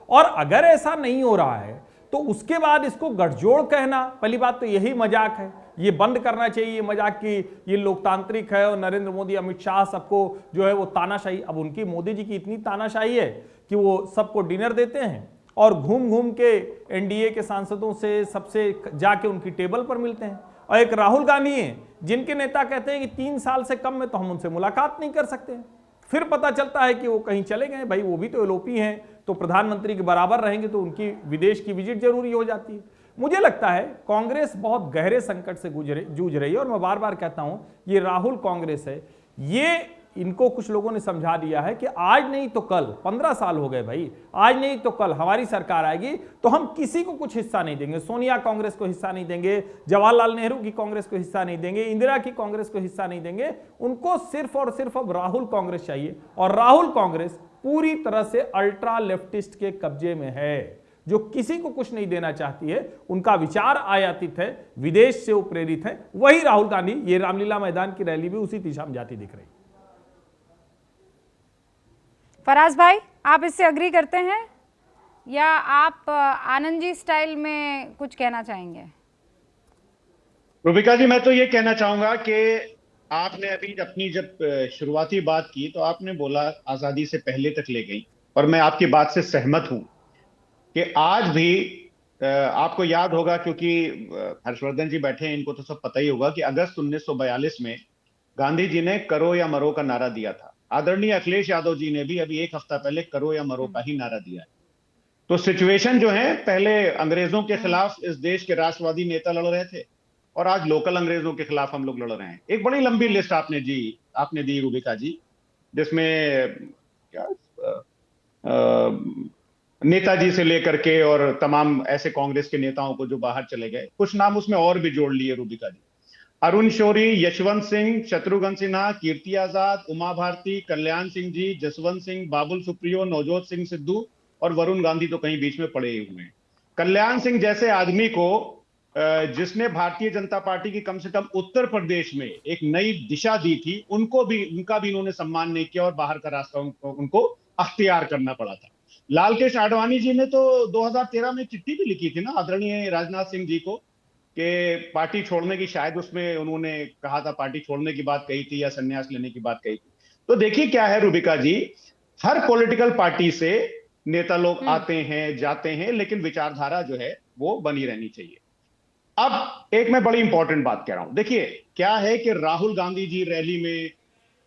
और अगर ऐसा नहीं हो रहा है तो उसके बाद इसको गठजोड़ कहना, पहली बात तो यही मजाक है, ये बंद करना चाहिए ये मजाक की ये लोकतांत्रिक है और नरेंद्र मोदी अमित शाह सबको जो है वो तानाशाही। अब उनकी मोदी जी की इतनी तानाशाही है कि वो सबको डिनर देते हैं और घूम घूम के एनडीए के सांसदों से सबसे जाके उनकी टेबल पर मिलते हैं। और एक राहुल गांधी हैं जिनके नेता कहते हैं कि 3 साल से कम में तो हम उनसे मुलाकात नहीं कर सकते हैं। फिर पता चलता है कि वो कहीं चले गए। भाई वो भी तो एलओपी हैं, तो प्रधानमंत्री के बराबर रहेंगे तो उनकी विदेश की विजिट जरूरी हो जाती है। मुझे लगता है कांग्रेस बहुत गहरे संकट से जूझ रही है। और मैं बार बार कहता हूं, ये राहुल कांग्रेस है, ये इनको कुछ लोगों ने समझा दिया है कि आज नहीं तो कल, 15 साल हो गए भाई, आज नहीं तो कल हमारी सरकार आएगी तो हम किसी को कुछ हिस्सा नहीं देंगे। सोनिया कांग्रेस को हिस्सा नहीं देंगे, जवाहरलाल नेहरू की कांग्रेस को हिस्सा नहीं देंगे, इंदिरा की कांग्रेस को हिस्सा नहीं देंगे। उनको सिर्फ और सिर्फ अब राहुल कांग्रेस चाहिए। और राहुल कांग्रेस पूरी तरह से अल्ट्रा लेफ्टिस्ट के कब्जे में है, जो किसी को कुछ नहीं देना चाहती है। उनका विचार आयातित है, विदेश से वो प्रेरित है। वही राहुल गांधी, ये रामलीला मैदान की रैली भी उसी दिशा में जाती दिख रही।
फराज भाई, आप इससे अग्री करते हैं या आप आनंद जी स्टाइल में कुछ कहना चाहेंगे?
रूबिका जी, मैं तो ये कहना चाहूंगा कि आपने अभी अपनी जब शुरुआती बात की तो आपने बोला आजादी से पहले तक ले गई, और मैं आपकी बात से सहमत हूं कि आज भी आपको याद होगा, क्योंकि हर्षवर्धन जी बैठे हैं, इनको तो सब पता ही होगा कि अगस्त 1942 में गांधी जी ने करो या मरो का नारा दिया था। आदरणीय अखिलेश यादव जी ने भी अभी एक हफ्ता पहले करो या मरो का ही नारा दिया है। तो सिचुएशन जो है, पहले अंग्रेजों के खिलाफ इस देश के राष्ट्रवादी नेता लड़ रहे थे और आज लोकल अंग्रेजों के खिलाफ हम लोग लड़ रहे हैं। एक बड़ी लंबी लिस्ट आपने दी रूबिका जी, जिसमें क्या नेताजी से लेकर के और तमाम ऐसे कांग्रेस के नेताओं को जो बाहर चले गए, कुछ नाम उसमें और भी जोड़ लिए रूबिका जी। अरुण शौरी, यशवंत सिंह, शत्रुघ्न सिन्हा, कीर्ति आजाद, उमा भारती, कल्याण सिंह जी, जसवंत सिंह, बाबुल सुप्रियो, नवजोत सिंह सिद्धू और वरुण गांधी तो कहीं बीच में पड़े हुए हैं। कल्याण सिंह जैसे आदमी को, जिसने भारतीय जनता पार्टी की कम से कम उत्तर प्रदेश में एक नई दिशा दी थी, उनका भी इन्होंने सम्मान नहीं किया और बाहर का रास्ता उनको अख्तियार करना पड़ा था। लालकृष्ण आडवाणी जी ने तो 2013 में चिट्ठी भी लिखी थी ना आदरणीय राजनाथ सिंह जी को, कि पार्टी छोड़ने की, शायद उसमें उन्होंने कहा था पार्टी छोड़ने की बात कही थी या संन्यास लेने की बात कही थी। तो देखिए क्या है रूबिका जी, हर पॉलिटिकल पार्टी से नेता लोग आते हैं जाते हैं, लेकिन विचारधारा जो है वो बनी रहनी चाहिए। अब एक मैं बड़ी इंपॉर्टेंट बात कह रहा हूं। देखिए क्या है कि राहुल गांधी जी रैली में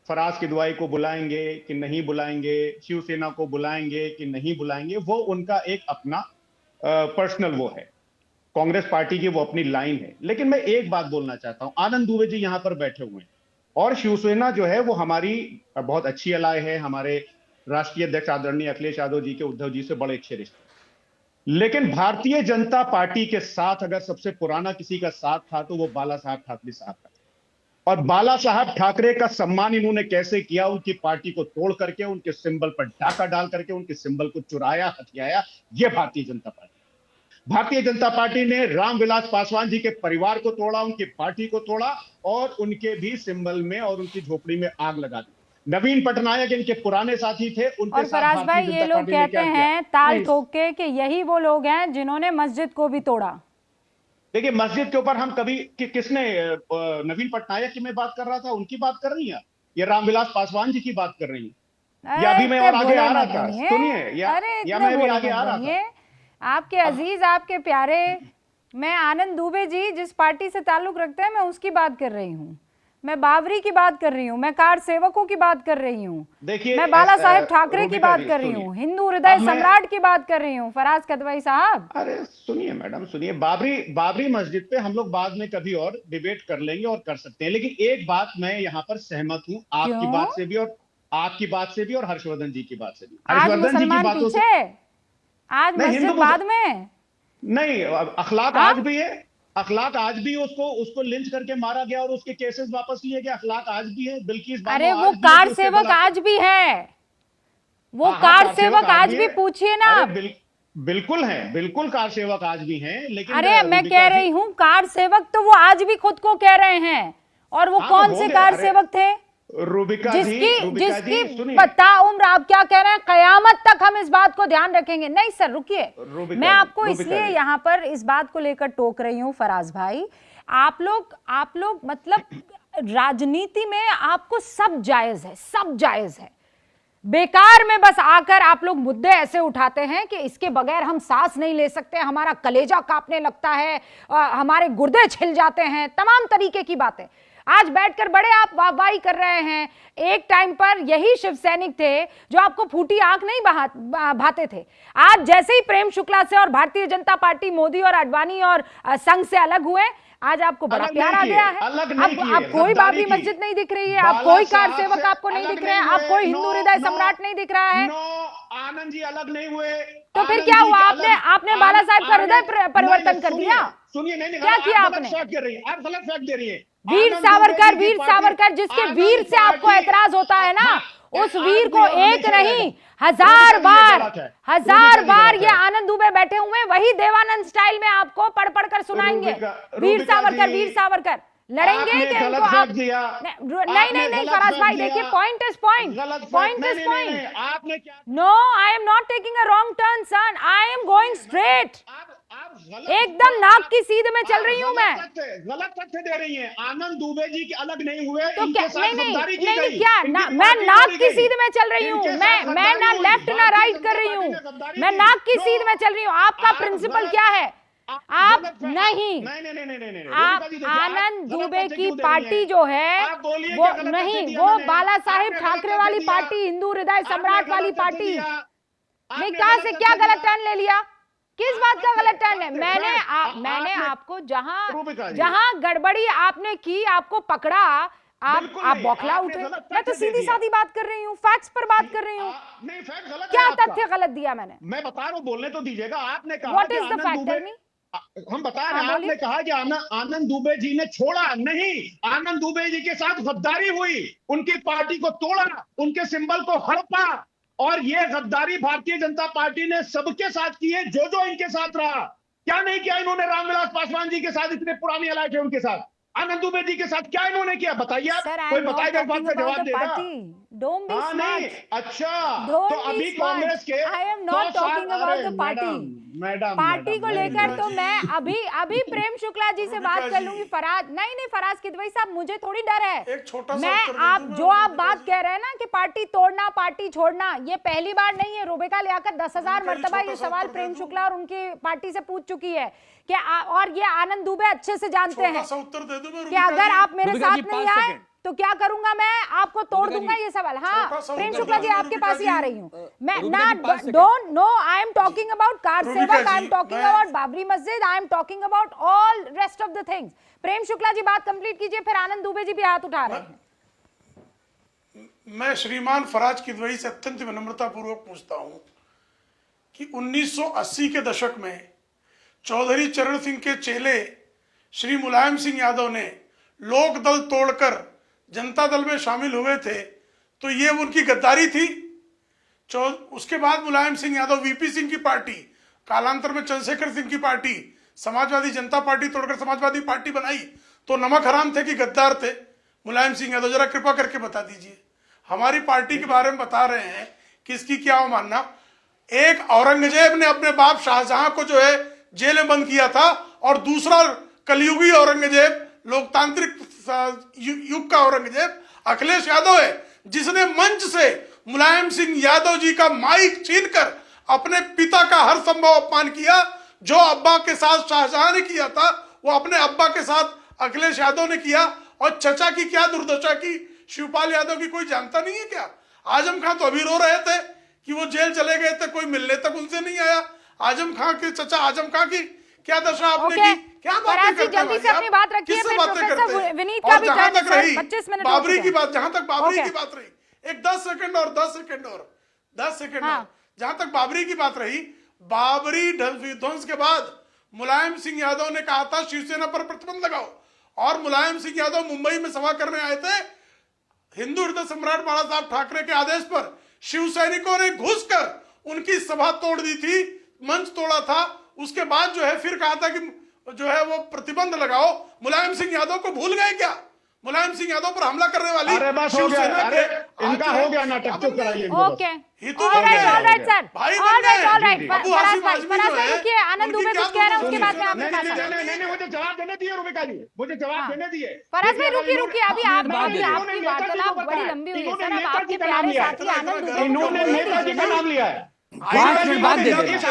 फराज किदवाई को बुलाएंगे कि नहीं बुलाएंगे, शिवसेना को बुलाएंगे कि नहीं बुलाएंगे, वो उनका एक अपना पर्सनल वो है, कांग्रेस पार्टी की वो अपनी लाइन है। लेकिन मैं एक बात बोलना चाहता हूं, आनंद दुबे जी यहां पर बैठे हुए हैं और शिवसेना जो है वो हमारी बहुत अच्छी अलाय है, हमारे राष्ट्रीय अध्यक्ष आदरणीय अखिलेश यादव जी के उद्धव जी से बड़े अच्छे रिश्ते। लेकिन भारतीय जनता पार्टी के साथ अगर सबसे पुराना किसी का साथ था तो वो बाला साहब ठाकरे साहब का। और बाला साहब ठाकरे का सम्मान इन्होंने कैसे किया, उनकी पार्टी को तोड़ करके, उनके सिंबल पर डाका डाल करके, उनके सिंबल को चुराया, हथियाया। ये भारतीय जनता पार्टी। भारतीय जनता पार्टी ने रामविलास पासवान जी के परिवार को तोड़ा, उनकी पार्टी को तोड़ा और उनके भी सिंबल में और उनकी झोपड़ी में आग लगा दी। नवीन पटनायक इनके पुराने साथी थे, उनके
और फराज भाई, ये लोग कहते हैं ताल ठोक के कि यही वो लोग हैं जिन्होंने मस्जिद को भी तोड़ा।
देखिए मस्जिद के ऊपर हम कभी किसने, नवीन पटनायक की मैं बात कर रहा था, उनकी बात कर रही है या रामविलास पासवान जी की बात कर रही है? या अभी मैं और आगे आ रहा था, सुनिए, या मैं भी आगे आ रहा था।
आपके अजीज, आपके प्यारे, मैं आनंद दुबे जी जिस पार्टी से ताल्लुक रखते हैं मैं उसकी बात कर रही हूँ, मैं बावरी की बात कर रही हूँ, मैं कार सेवकों की बात कर रही हूँ, मैं बाला साहेब ठाकरे की बात कर रही हूँ, हिंदू हृदय सम्राट की बात कर रही हूँ। फराज किदवाई साहब,
अरे सुनिए मैडम, सुनिए, बाबरी मस्जिद पे हम लोग बाद में कभी और डिबेट कर लेंगे और कर सकते हैं। लेकिन एक बात मैं यहाँ पर सहमत हूँ आपकी बात से भी, और आपकी बात से भी, और हर्षवर्धन जी की बात से भी।
आज मुसलमान पीछे, आज मस्जिद बाद में।
नहीं, अखलाक
हाँ?
आज भी है, अखलाक आज भी उसको उसको लिंच करके मारा गया और उसके केसेस वापस लिए गए, अखलाक आज भी है। बिल्किस बानो
अरे
आज
वो
भी है
कार
जो उसके
सेवक
खिलाफ-
आज भी है, वो
हाँ, हाँ,
कार सेवक आज भी
है।
पूछिए ना
अरे
आप।
बिल्कुल है, बिल्कुल कार सेवक आज भी हैं, लेकिन
अरे मैं
रूबिका
कह
जी-
रही हूँ कार सेवक तो वो आज भी खुद को कह रहे हैं, और वो
हाँ,
कौन
तो
से
हो गए,
कार
अरे
सेवक थे?
रूबिका
जिसकी
जी सुनिए,
पता उम्र, आप क्या कह रहे हैं, कयामत तक हम इस बात को ध्यान रखेंगे। नहीं सर रुकिए,
रूबिका
मैं
जी,
आपको
रूबिका
इसलिए
जी।
यहाँ पर इस बात को लेकर टोक रही हूँ फराज भाई। आप लोग मतलब राजनीति में आपको सब जायज है, सब जायज है। बेकार में बस आकर आप लोग मुद्दे ऐसे उठाते हैं कि इसके बगैर हम सांस नहीं ले सकते, हमारा कलेजा कांपने लगता है, हमारे गुर्दे छिल जाते हैं, तमाम तरीके की बातें। आज बैठकर बड़े आप वाहवाही कर रहे हैं। एक टाइम पर यही शिव सैनिक थे जो आपको फूटी आंख नहीं भाते थे। आज जैसे ही प्रेम शुक्ला से और भारतीय जनता पार्टी, मोदी और आडवाणी और संघ से अलग हुए, आज आपको बड़ा
अलग
प्यार
नहीं
आ
किए,
गया है।
अलग नहीं किए,
अब कोई
गद्दारी
बाबरी
की।
मस्जिद नहीं दिख रही है, अब
बाला
कोई कार
साहब
सेवक
से
आपको नहीं
अलग
दिख रहे हैं,
नहीं
अब
हुए,
कोई हिंदू हृदय
नो,
सम्राट नहीं दिख रहा है।
नो, आनंद जी अलग नहीं हुए।
तो फिर
आनंद
क्या
जी
हुआ?
अलग-
आपने बाला साहब का हृदय
आनंद-
परिवर्तन
नहीं,
कर
सुनिए,
दिया।
सुनिए, नहीं,
क्या किया
आप गलत
आपने?
फैक्ट कर रही हैं, आप गलत फैक्ट दे रही हैं।
वीर
आनंद
सावरकर,
दुबे जी
वीर
की पार्टी-
सावरकर जिसके
आनंद
वीर से आपको
पार्टी-
एतराज होता है ना,
हाँ,
उस
आनंद
वीर
जी
को
हमेशा
एक
रहेगा।
नहीं, हजार बार
गलत है।
हजार
रूबिका जी
बार
गलत
ये
है।
आनंद दुबे बैठे हुए हैं, वही देवानंद स्टाइल में आपको पढ़ पढ़ कर सुनाएंगे। वीर
रूबिका
सावरकर,
जी,
वीर सावरकर लड़ेंगे
आपने
कि
गलत
इनको आप
फैक्ट दिया।
नहीं नहीं नहीं फराज भाई, देखिए point is point, point is point.
आपने क्या
no, I am not taking a wrong turn son, I am going straight,
आप गलत-
एकदम नाक की सीध में चल रही हूं मैं।
गलत तथ्य दे रही हैं। आनंद दुबे जी की अलग नहीं हुए,
तो
इनके
क्या?
साथ
नहीं नहीं
गद्दारी की
नहीं
गई।
नहीं, क्या
इनकी
ना, मैं
पार्टी
नाक
तोड़ी
की
गई।
सीध में चल रही हूँ,
इनके
मैं
साथ
मैं
गद्दारी
ना
हुई।
लेफ्ट ना
भारतीय
राइट
जनता
कर रही
पार्टी
हूँ,
ने गद्दारी
मैं
की।
नाक की
नो,
सीध में चल रही हूँ। आपका
आप
प्रिंसिपल
गलत-
क्या है? आप नहीं,
नहीं,
आप
रूबिका जी देखिए, आप
आनंद
गलत
दुबे
तथ्य
की
क्यों दे रही
पार्टी
हैं?
जो है
आप बोलिए
वो
कि गलत तथ्य
नहीं,
दिया
वो
मैंने।
बाला साहेब
आपने
ठाकरे
गलत
वाली
तथ्य दिया।
पार्टी, हिंदू हृदय
आपने
सम्राट वाली
गलत तथ्य
पार्टी।
दिया।
नहीं,
आपने
कहां
गलत
से
तथ्य
क्या गलत
दिया।
टर्न ले लिया? किस बात का गलत टर्न है? मैंने
आपने-
आपको जहां
रूबिका जी।
जहां गड़बड़ी आपने की, आपको पकड़ा, आप
बिल्कुल
आप
नहीं,
बौखला
आपने
उठे।
गलत
मैं तो
तथ्य दे
सीधी
दिया।
सादी बात कर रही हूँ, फैक्ट्स पर बात कर रही हूँ।
नहीं, फैक्ट गलत
क्या
है आपका।
तथ्य गलत दिया मैंने?
मैं बता रहा हूँ, बोलने तो दीजिएगा। आपने कहा
What
कि
is the
Anand
fact?
Dubey,
Tell me.
हम बता रहे
हाँ,
हैं,
बोलिए।
आपने कहा कि आनंद दुबे जी ने छोड़ा नहीं, आनंद दुबे जी के साथ गद्दारी हुई, उनकी पार्टी को तोड़ा, उनके सिंबल को हड़पा, और ये गद्दारी भारतीय जनता पार्टी ने सबके साथ की है, जो जो इनके साथ रहा। क्या नहीं किया इन्होंने रामविलास पासवान जी के साथ, इतने पुरानी अलाइट है उनके साथ। आनंद दुबे जी के साथ क्या इन्होंने किया, बताइए आप।
Sir, I
कोई
am not
बताएगा, इस बात
talking
का
about
जवाब
the
देगा।
party. Don't be
हाँ, नहीं,
smart.
अच्छा,
Don't
तो
be
अभी
smart.
कांग्रेस के
I am not
100 साल-
talking about
अरे
the party.
मैडम,
पार्टी को लेकर तो
जी।
मैं अभी प्रेम शुक्ला जी से बात कर लूंगी। फराज नहीं, फराज किदवई साहब, मुझे थोड़ी डर है।
एक छोटा सा
मैं
उत्तर दे
आप
दूं मैं
जो आप
रूबिका
बात
जी।
कह रहे हैं ना कि पार्टी तोड़ना, पार्टी छोड़ना, ये पहली बार नहीं है। रूबिका लियाकत 10,000
रूबिका जी,
मर्तबा
छोटा
ये
सा
सवाल
उत्तर दे
प्रेम
दूं।
शुक्ला और उनकी पार्टी से पूछ चुकी है कि और ये आनंद दुबे अच्छे से जानते
छोटा
हैं
सा उत्तर दे दूं मैं
कि
रूबिका
अगर
जी।
आप मेरे
रूबिका
साथ
जी,
नहीं
5
आए
सेकंड।
तो क्या करूंगा मैं? आपको तोड़
रूबिका
दूंगा
जी,
ये सवाल।
छोटा
हाँ,
सा
प्रेम
उत्तर
शुक्ला
दे
जी
दूं
आपके
रूबिका
पास ही
जी।
आ रही हूँ मैं।
रूबिका
ना
ji, 5 second.
Don't know, I am talking about kar
Rubika
sevak, I am
ji,
talking
मैं-
about Babri Masjid, I am talking about all rest of the things. Prem Shukla ji बात कंप्लीट कीजिए, फिर आनंद दुबे जी भी हाथ उठा रहे हैं।
मैं श्रीमान फराज किदवई से अत्यंत विनम्रता पूर्वक पूछता हूं कि 1980 के दशक में चौधरी चरण सिंह के चेले श्री मुलायम सिंह यादव ने लोक दल तोड़कर जनता दल में शामिल हुए थे, तो ये उनकी गद्दारी थी। उसके बाद मुलायम सिंह यादव, वीपी सिंह की पार्टी, कालांतर में चंद्रशेखर सिंह की पार्टी, समाजवादी जनता पार्टी तोड़कर समाजवादी पार्टी बनाई, तो नमक हराम थे कि गद्दार थे मुलायम सिंह यादव? जरा कृपा करके बता दीजिए। हमारी पार्टी के बारे में बता रहे हैं, किसकी क्या हो मानना। एक औरंगजेब ने अपने बाप शाहजहां को जो है जेल में बंद किया था, और दूसरा कलयुगी औरंगजेब, लोकतांत्रिक युग का औरंगजेब अखिलेश यादव है, जिसने मंच से मुलायम सिंह यादव जी का माइक छीनकर अपने पिता का हर संभव अपमान किया। जो अब्बा के साथ शाहजहां ने किया था, वो अपने अब्बा के साथ अखिलेश यादव ने किया। और चचा की क्या दुर्दशा की शिवपाल यादव की कोई जानता नहीं है क्या? आजम खान तो अभी रो रहे थे कि वो जेल चले गए थे, कोई मिलने तक उनसे नहीं आया। आजम खान के चचा आजम खान की क्या दशा आपने
ओके,
की? क्या
फराज
बातें
जी,
करते हैं
जल्दी से
भाई
अपनी
आप?
बात रखिए,
किससे
फिर
बातें
प्रोफेसर
करते हैं?
विनीत का
और
भी
जहां
टर्न
तक
है,
रही
25 मिनट हो
बाबरी
चुके
की
हैं।
बात, जहां तक बाबरी
ओके।
की बात रही, एक 10 सेकंड और 10 सेकंड और 10 सेकंड
हाँ।
और, जहां तक बाबरी की बात रही, बाबरी ध्वंस के बाद मुलायम सिंह यादव ने कहा था शिवसेना पर प्रतिबंध लगाओ, और मुलायम सिंह यादव मुंबई में सभा करने आए थे। हिंदू हृदय सम्राट बाला साहब ठाकरे के आदेश पर शिव सैनिकों ने घुसकर उनकी सभा तोड़ दी थी, मंच तोड़ा था। उसके बाद जो है फिर कहा था कि जो है वो प्रतिबंध लगाओ। मुलायम सिंह यादव को भूल गए क्या? मुलायम सिंह यादव पर हमला करने वाली
अरे बस हो गया, अरे इनका हो गया नाटक, चुप कराइए इनको बस।
ओके,
हितू
ऑलराइट सर,
भाई
ऑलराइट
अबू हाशिम आजमी
फराज
जो
भाई
है,
रुकिए, आनंद दुबे
उनकी
कुछ कह रहे हैं, उसके
क्या
बाद में आपके पास
नहीं,
आऊंगा।
नहीं, मुझे जवाब देने दिए रुबिका जी, मुझे जवाब देने दिए।
फराज भाई रुकिए, अभी आप
बाद में
आपकी वार्तालाप बड़ी लंबी हुई है सर। अब आपके प्यारे साथी आनंद दुबे
इन्होंने नेताजी का नाम लिया है।
पांच मिनट बाद दे देना।
इस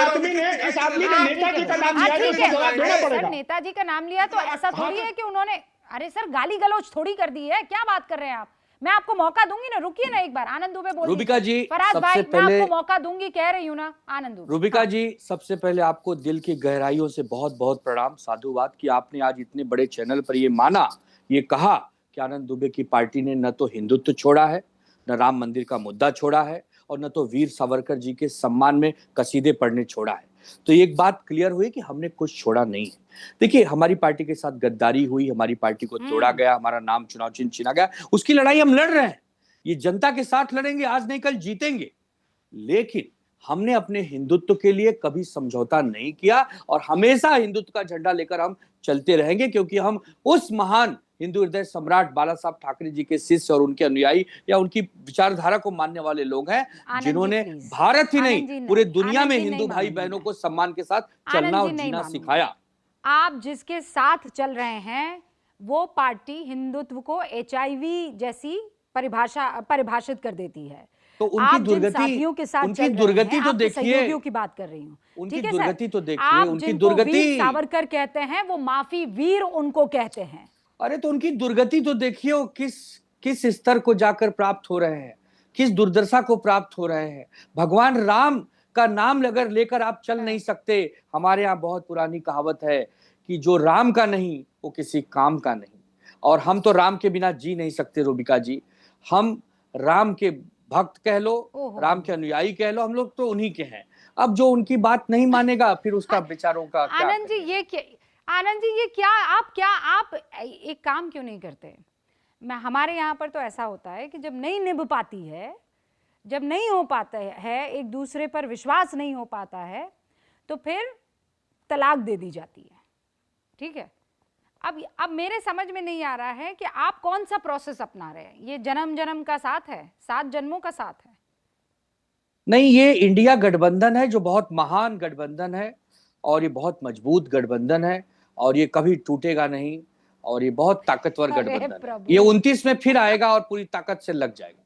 आदमी ने नेताजी का नाम लिया है,
ठीक
इसका जवाब देना
है सर,
पड़ेगा।
नेताजी का नाम लिया तो ऐसा थोड़ी है कि उन्होंने, अरे सर गाली गलौज थोड़ी कर दी है, क्या बात कर रहे हैं आप? मैं आपको मौका दूंगी ना, रुकिए ना एक बार, आनंद दुबे बोलिए।
रुबिका जी,
फराज भाई
सबसे
मैं
पहले
आपको मौका दूंगी, कह रही हूँ ना आनंद दुबे।
रुबिका जी, सबसे पहले आपको दिल की गहराइयों से बहुत बहुत प्रणाम, साधुवाद कि आपने आज इतने बड़े चैनल पर ये माना, ये कहा कि आनंद दुबे की पार्टी ने न तो हिंदुत्व छोड़ा है, न राम मंदिर का मुद्दा छोड़ा है, और न तो वीर सावरकर जी के सम्मान में कसीदे पढ़ने छोड़ा है। तो एक बात क्लियर हुई कि हमने कुछ छोड़ा नहीं है। देखिए, हमारी पार्टी के साथ गद्दारी हुई, हमारी पार्टी को तोड़ा गया, हमारा नाम चुनाव चिन्ह छीना गया, उसकी लड़ाई हम लड़ रहे हैं। ये जनता के साथ लड़ेंगे, आज नहीं कल जीतेंगे। लेकिन हमने अपने हिंदुत्व के लिए कभी समझौता नहीं किया, और हमेशा हिंदुत्व का झंडा लेकर हम चलते रहेंगे, क्योंकि हम उस महान हिंदू हृदय सम्राट बाला साहब ठाकरे जी के शिष्य और उनके अनुयायी या उनकी विचारधारा को मानने वाले लोग हैं,
आनंद
जिन्होंने
जी, please।
भारत ही
आनंद जी
नहीं
नहीं,
पूरे दुनिया
आनंद
में
जी
हिंदू
नहीं
भाई
मानूंगी
बहनों
मैं।
को सम्मान के साथ
आनंद
चलना
जी
और
नहीं
जीना
मानूंगी।
सिखाया।
आप जिसके साथ चल रहे हैं वो पार्टी हिंदुत्व को एचआईवी जैसी परिभाषित कर देती है।
तो उनकी
आप जिन
दुर्गति,
साथियों के साथ
उनकी
चल रहे
दुर्गति
हैं,
तो
आपके
देखिए,
सहयोगियों की बात कर रही हूँ,
उनकी
ठीक है सर?
दुर्गति तो देखिए,
आप
उनकी
जिनको
दुर्गति,
वीर सावरकर कहते हैं वो माफी वीर उनको कहते हैं।
अरे तो उनकी दुर्गति तो देखिए, वो किस स्तर को जाकर प्राप्त हो रहे हैं, किस दुर्दशा को प्राप्त हो रहे हैं। भगवान राम का नाम अगर लेकर आप चल नहीं सकते, हमारे यहाँ बहुत पुरानी कहावत है कि जो राम का नहीं वो किसी काम का नहीं, और हम तो राम के बिना जी नहीं सकते रुबिका जी। हम राम के भक्त कह लो, राम के अनुयायी कह लो, हम लोग तो उन्हीं के हैं। अब जो उनकी बात नहीं मानेगा, फिर उसका विचारों का क्या
आनंद जी ये क्या, आनंद जी ये क्या, आप एक काम क्यों नहीं करते? मैं, हमारे यहाँ पर तो ऐसा होता है कि जब नहीं निभ पाती है, जब नहीं हो पाता है, एक दूसरे पर विश्वास नहीं हो पाता है, तो फिर तलाक दे दी जाती है, ठीक है? अब मेरे समझ में नहीं आ रहा है कि आप कौन सा प्रोसेस अपना रहे हैं। ये जन्म जन्म का साथ है, 7 जन्मों का साथ है?
नहीं, ये इंडिया गठबंधन है जो बहुत महान गठबंधन है, और ये बहुत मजबूत गठबंधन है, और ये कभी टूटेगा नहीं, और ये बहुत ताकतवर
अरे
गठबंधन है।
प्रभु।
ये 29 में फिर आएगा और पूरी ताकत से लग जाएगा।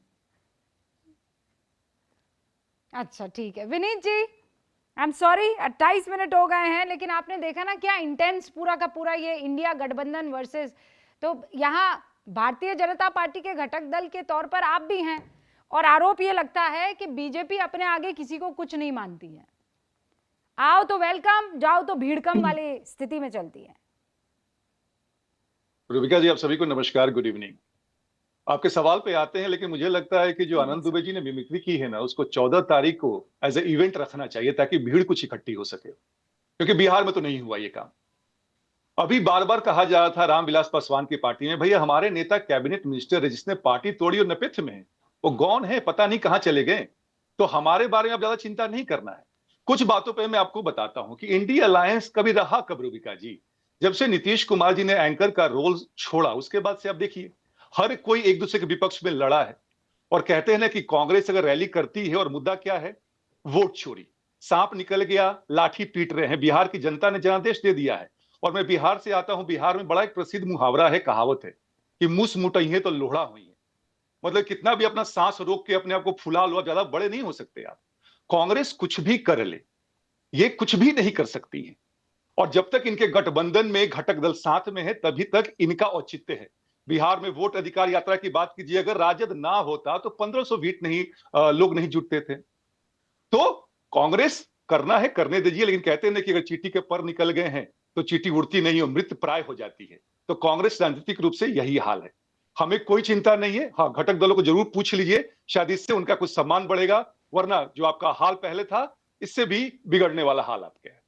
अच्छा ठीक है विनीत जी, आई एम सॉरी 28 मिनट हो गए हैं, लेकिन आपने देखा ना क्या इंटेंस पूरा का पूरा ये इंडिया गठबंधन वर्सेस, तो यहाँ भारतीय जनता पार्टी के घटक दल के तौर पर आप भी हैं, और आरोप ये लगता है कि बीजेपी अपने आगे किसी को कुछ नहीं मानती है। आओ तो वेलकम, जाओ तो भीड़ कम वाली स्थिति में चलती है।
रुबिका जी, आप सभी को नमस्कार, गुड इवनिंग। आपके सवाल पे आते हैं, लेकिन मुझे लगता है कि जो आनंद दुबे जी ने मिमिक्री की है ना, उसको 14 तारीख को एज ए इवेंट रखना चाहिए, ताकि भीड़ कुछ इकट्ठी हो सके, क्योंकि बिहार में तो नहीं हुआ ये काम। अभी बार बार कहा जा रहा था रामविलास पासवान की पार्टी में, भैया हमारे नेता कैबिनेट मिनिस्टर है जिसने पार्टी तोड़ी और नेपथ्य में है, वो कौन है पता नहीं कहां चले गए। तो हमारे बारे में आप ज्यादा चिंता नहीं करना है। कुछ बातों पर मैं आपको बताता हूं कि इंडिया अलायंस कभी रहा कब रुबिका जी? जब से नीतीश कुमार जी ने एंकर का रोल छोड़ा, उसके बाद से आप देखिए हर कोई एक दूसरे के विपक्ष में लड़ा है, और कहते हैं ना कि कांग्रेस अगर रैली करती है और मुद्दा क्या है, वोट चोरी, सांप निकल गया लाठी पीट रहे हैं। बिहार की जनता ने जनादेश दे दिया है, और मैं बिहार से आता हूं। बिहार में बड़ा एक प्रसिद्ध मुहावरा है, कहावत है कि मुस मुटई है तो लोढ़ा हुई है। मतलब कितना भी अपना सांस रोक के अपने आप को फुला लो, ज्यादा बड़े नहीं हो सकते आप। कांग्रेस कुछ भी कर ले, ये कुछ भी नहीं कर सकती है, और जब तक इनके गठबंधन में घटक दल साथ में है तभी तक इनका औचित्य है। बिहार में वोट अधिकार यात्रा की बात कीजिए, अगर राजद ना होता तो 1500 सीट नहीं लोग नहीं जुटते थे। तो कांग्रेस करना है करने दीजिए, लेकिन कहते हैं कि अगर चींटी के पर निकल गए हैं तो चींटी उड़ती नहीं और मृत प्राय हो जाती है। तो कांग्रेस राजनीतिक रूप से यही हाल है। हमें कोई चिंता नहीं है। हाँ, घटक दलों को जरूर पूछ लीजिए, शायद इससे उनका कुछ सम्मान बढ़ेगा, वरना जो आपका हाल पहले था इससे भी बिगड़ने वाला हाल आपके है।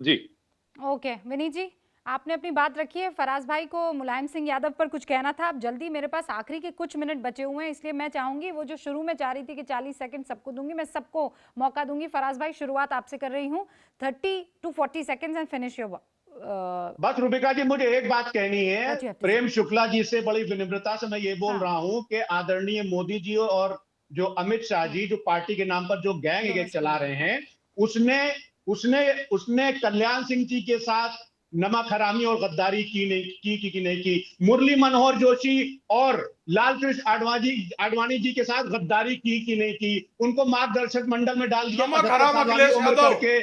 जी।
ओके विनीत जी, आपने अपनी बात रखी है। फराज भाई को मुलायम सिंह यादव पर कुछ कहना था। अब जल्दी, मेरे पास आखिरी के कुछ मिनट बचे हुए हैं, इसलिए मैं चाहूंगी वो जो शुरू में चाह रही थी कि 40 सेकंड सबको दूंगी, मैं सबको मौका दूंगी। फराज भाई, शुरुआत आपसे कर रही हूँ। 30 to 40 seconds and finish your.
बस रूबिका जी, मुझे एक बात कहनी है। प्रेम शुक्ला जी से बड़ी विनम्रता से मैं ये बोल रहा हूं कि आदरणीय मोदी जी और जो अमित शाह जी जो पार्टी के नाम पर जो गैंग चला रहे हैं, उसने कल्याण सिंह जी के साथ नमक हरामी और गद्दारी की नहीं की। मुरली मनोहर जोशी और लाल कृष्ण आडवाणी जी के साथ गद्दारी की नहीं की। उनको मार्गदर्शक मंडल में डाल दिया करके।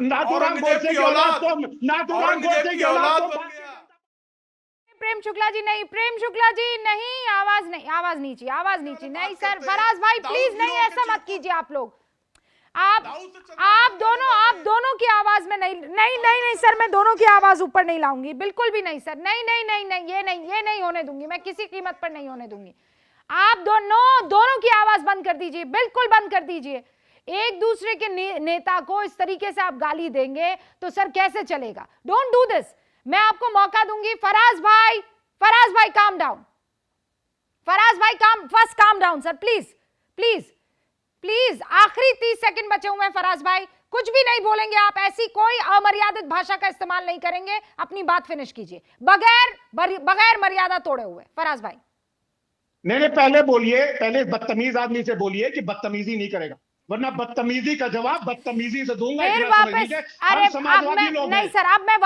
नाथूराम गोडसे की औलाद
प्रेम शुक्ला जी नहीं, प्रेम शुक्ला जी नहीं, आवाज नहीं, आवाज नीचे, आवाज नीचे। नहीं सर, फराज भाई प्लीज नहीं, ऐसा मत कीजिए आप लोग। आप दोनों की आवाज में नहीं सर, मैं दोनों की आवाज ऊपर नहीं लाऊंगी, बिल्कुल भी नहीं सर। नहीं, ये नहीं होने दूंगी, मैं किसी कीमत पर नहीं होने दूंगी। आप दोनों की आवाज बंद कर दीजिए, बिल्कुल बंद कर दीजिए। एक दूसरे के नेता को इस तरीके से आप गाली देंगे तो सर कैसे चलेगा? Don't do this. मैं आपको मौका दूंगी। फराज भाई काम डाउन। फराज भाई काम डाउन सर, प्लीज। आखिरी 30 सेकंड बचे हुए हैं। फराज भाई कुछ भी नहीं बोलेंगे आप, ऐसी कोई अमर्यादित भाषा का इस्तेमाल नहीं करेंगे। अपनी बात फिनिश कीजिए बगैर मर्यादा तोड़े हुए। फराज भाई
नहीं, पहले बोलिए, पहले बदतमीज आदमी से बोलिए कि बदतमीजी नहीं करेगा, वरना बदतमीजी का जवाब बदतमीजी से दूंगा।
फिर वापस, अरे समाजवादी लोग नहीं सर, अब मैं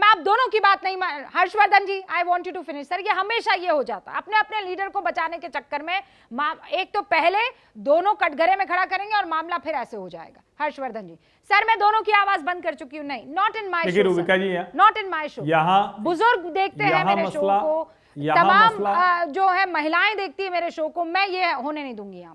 आप दोनों की बात नहीं। Harshvardhan ji, I want you to finish. Sir ये हमेशा ये हो जाता है, अपने लीडर को बचाने के चक्कर में एक तो पहले दोनों कटघरे में खड़ा करेंगे और मामला फिर ऐसे हो जाएगा। हर्षवर्धन जी, सर मैं दोनों की आवाज बंद कर चुकी हूँ। नहीं, not in my show, not in my show. बुजुर्ग देखते हैं मेरे शो को, तमाम जो है महिलाएं देखती है मेरे शो को, मैं ये होने नहीं दूंगी यहाँ पे।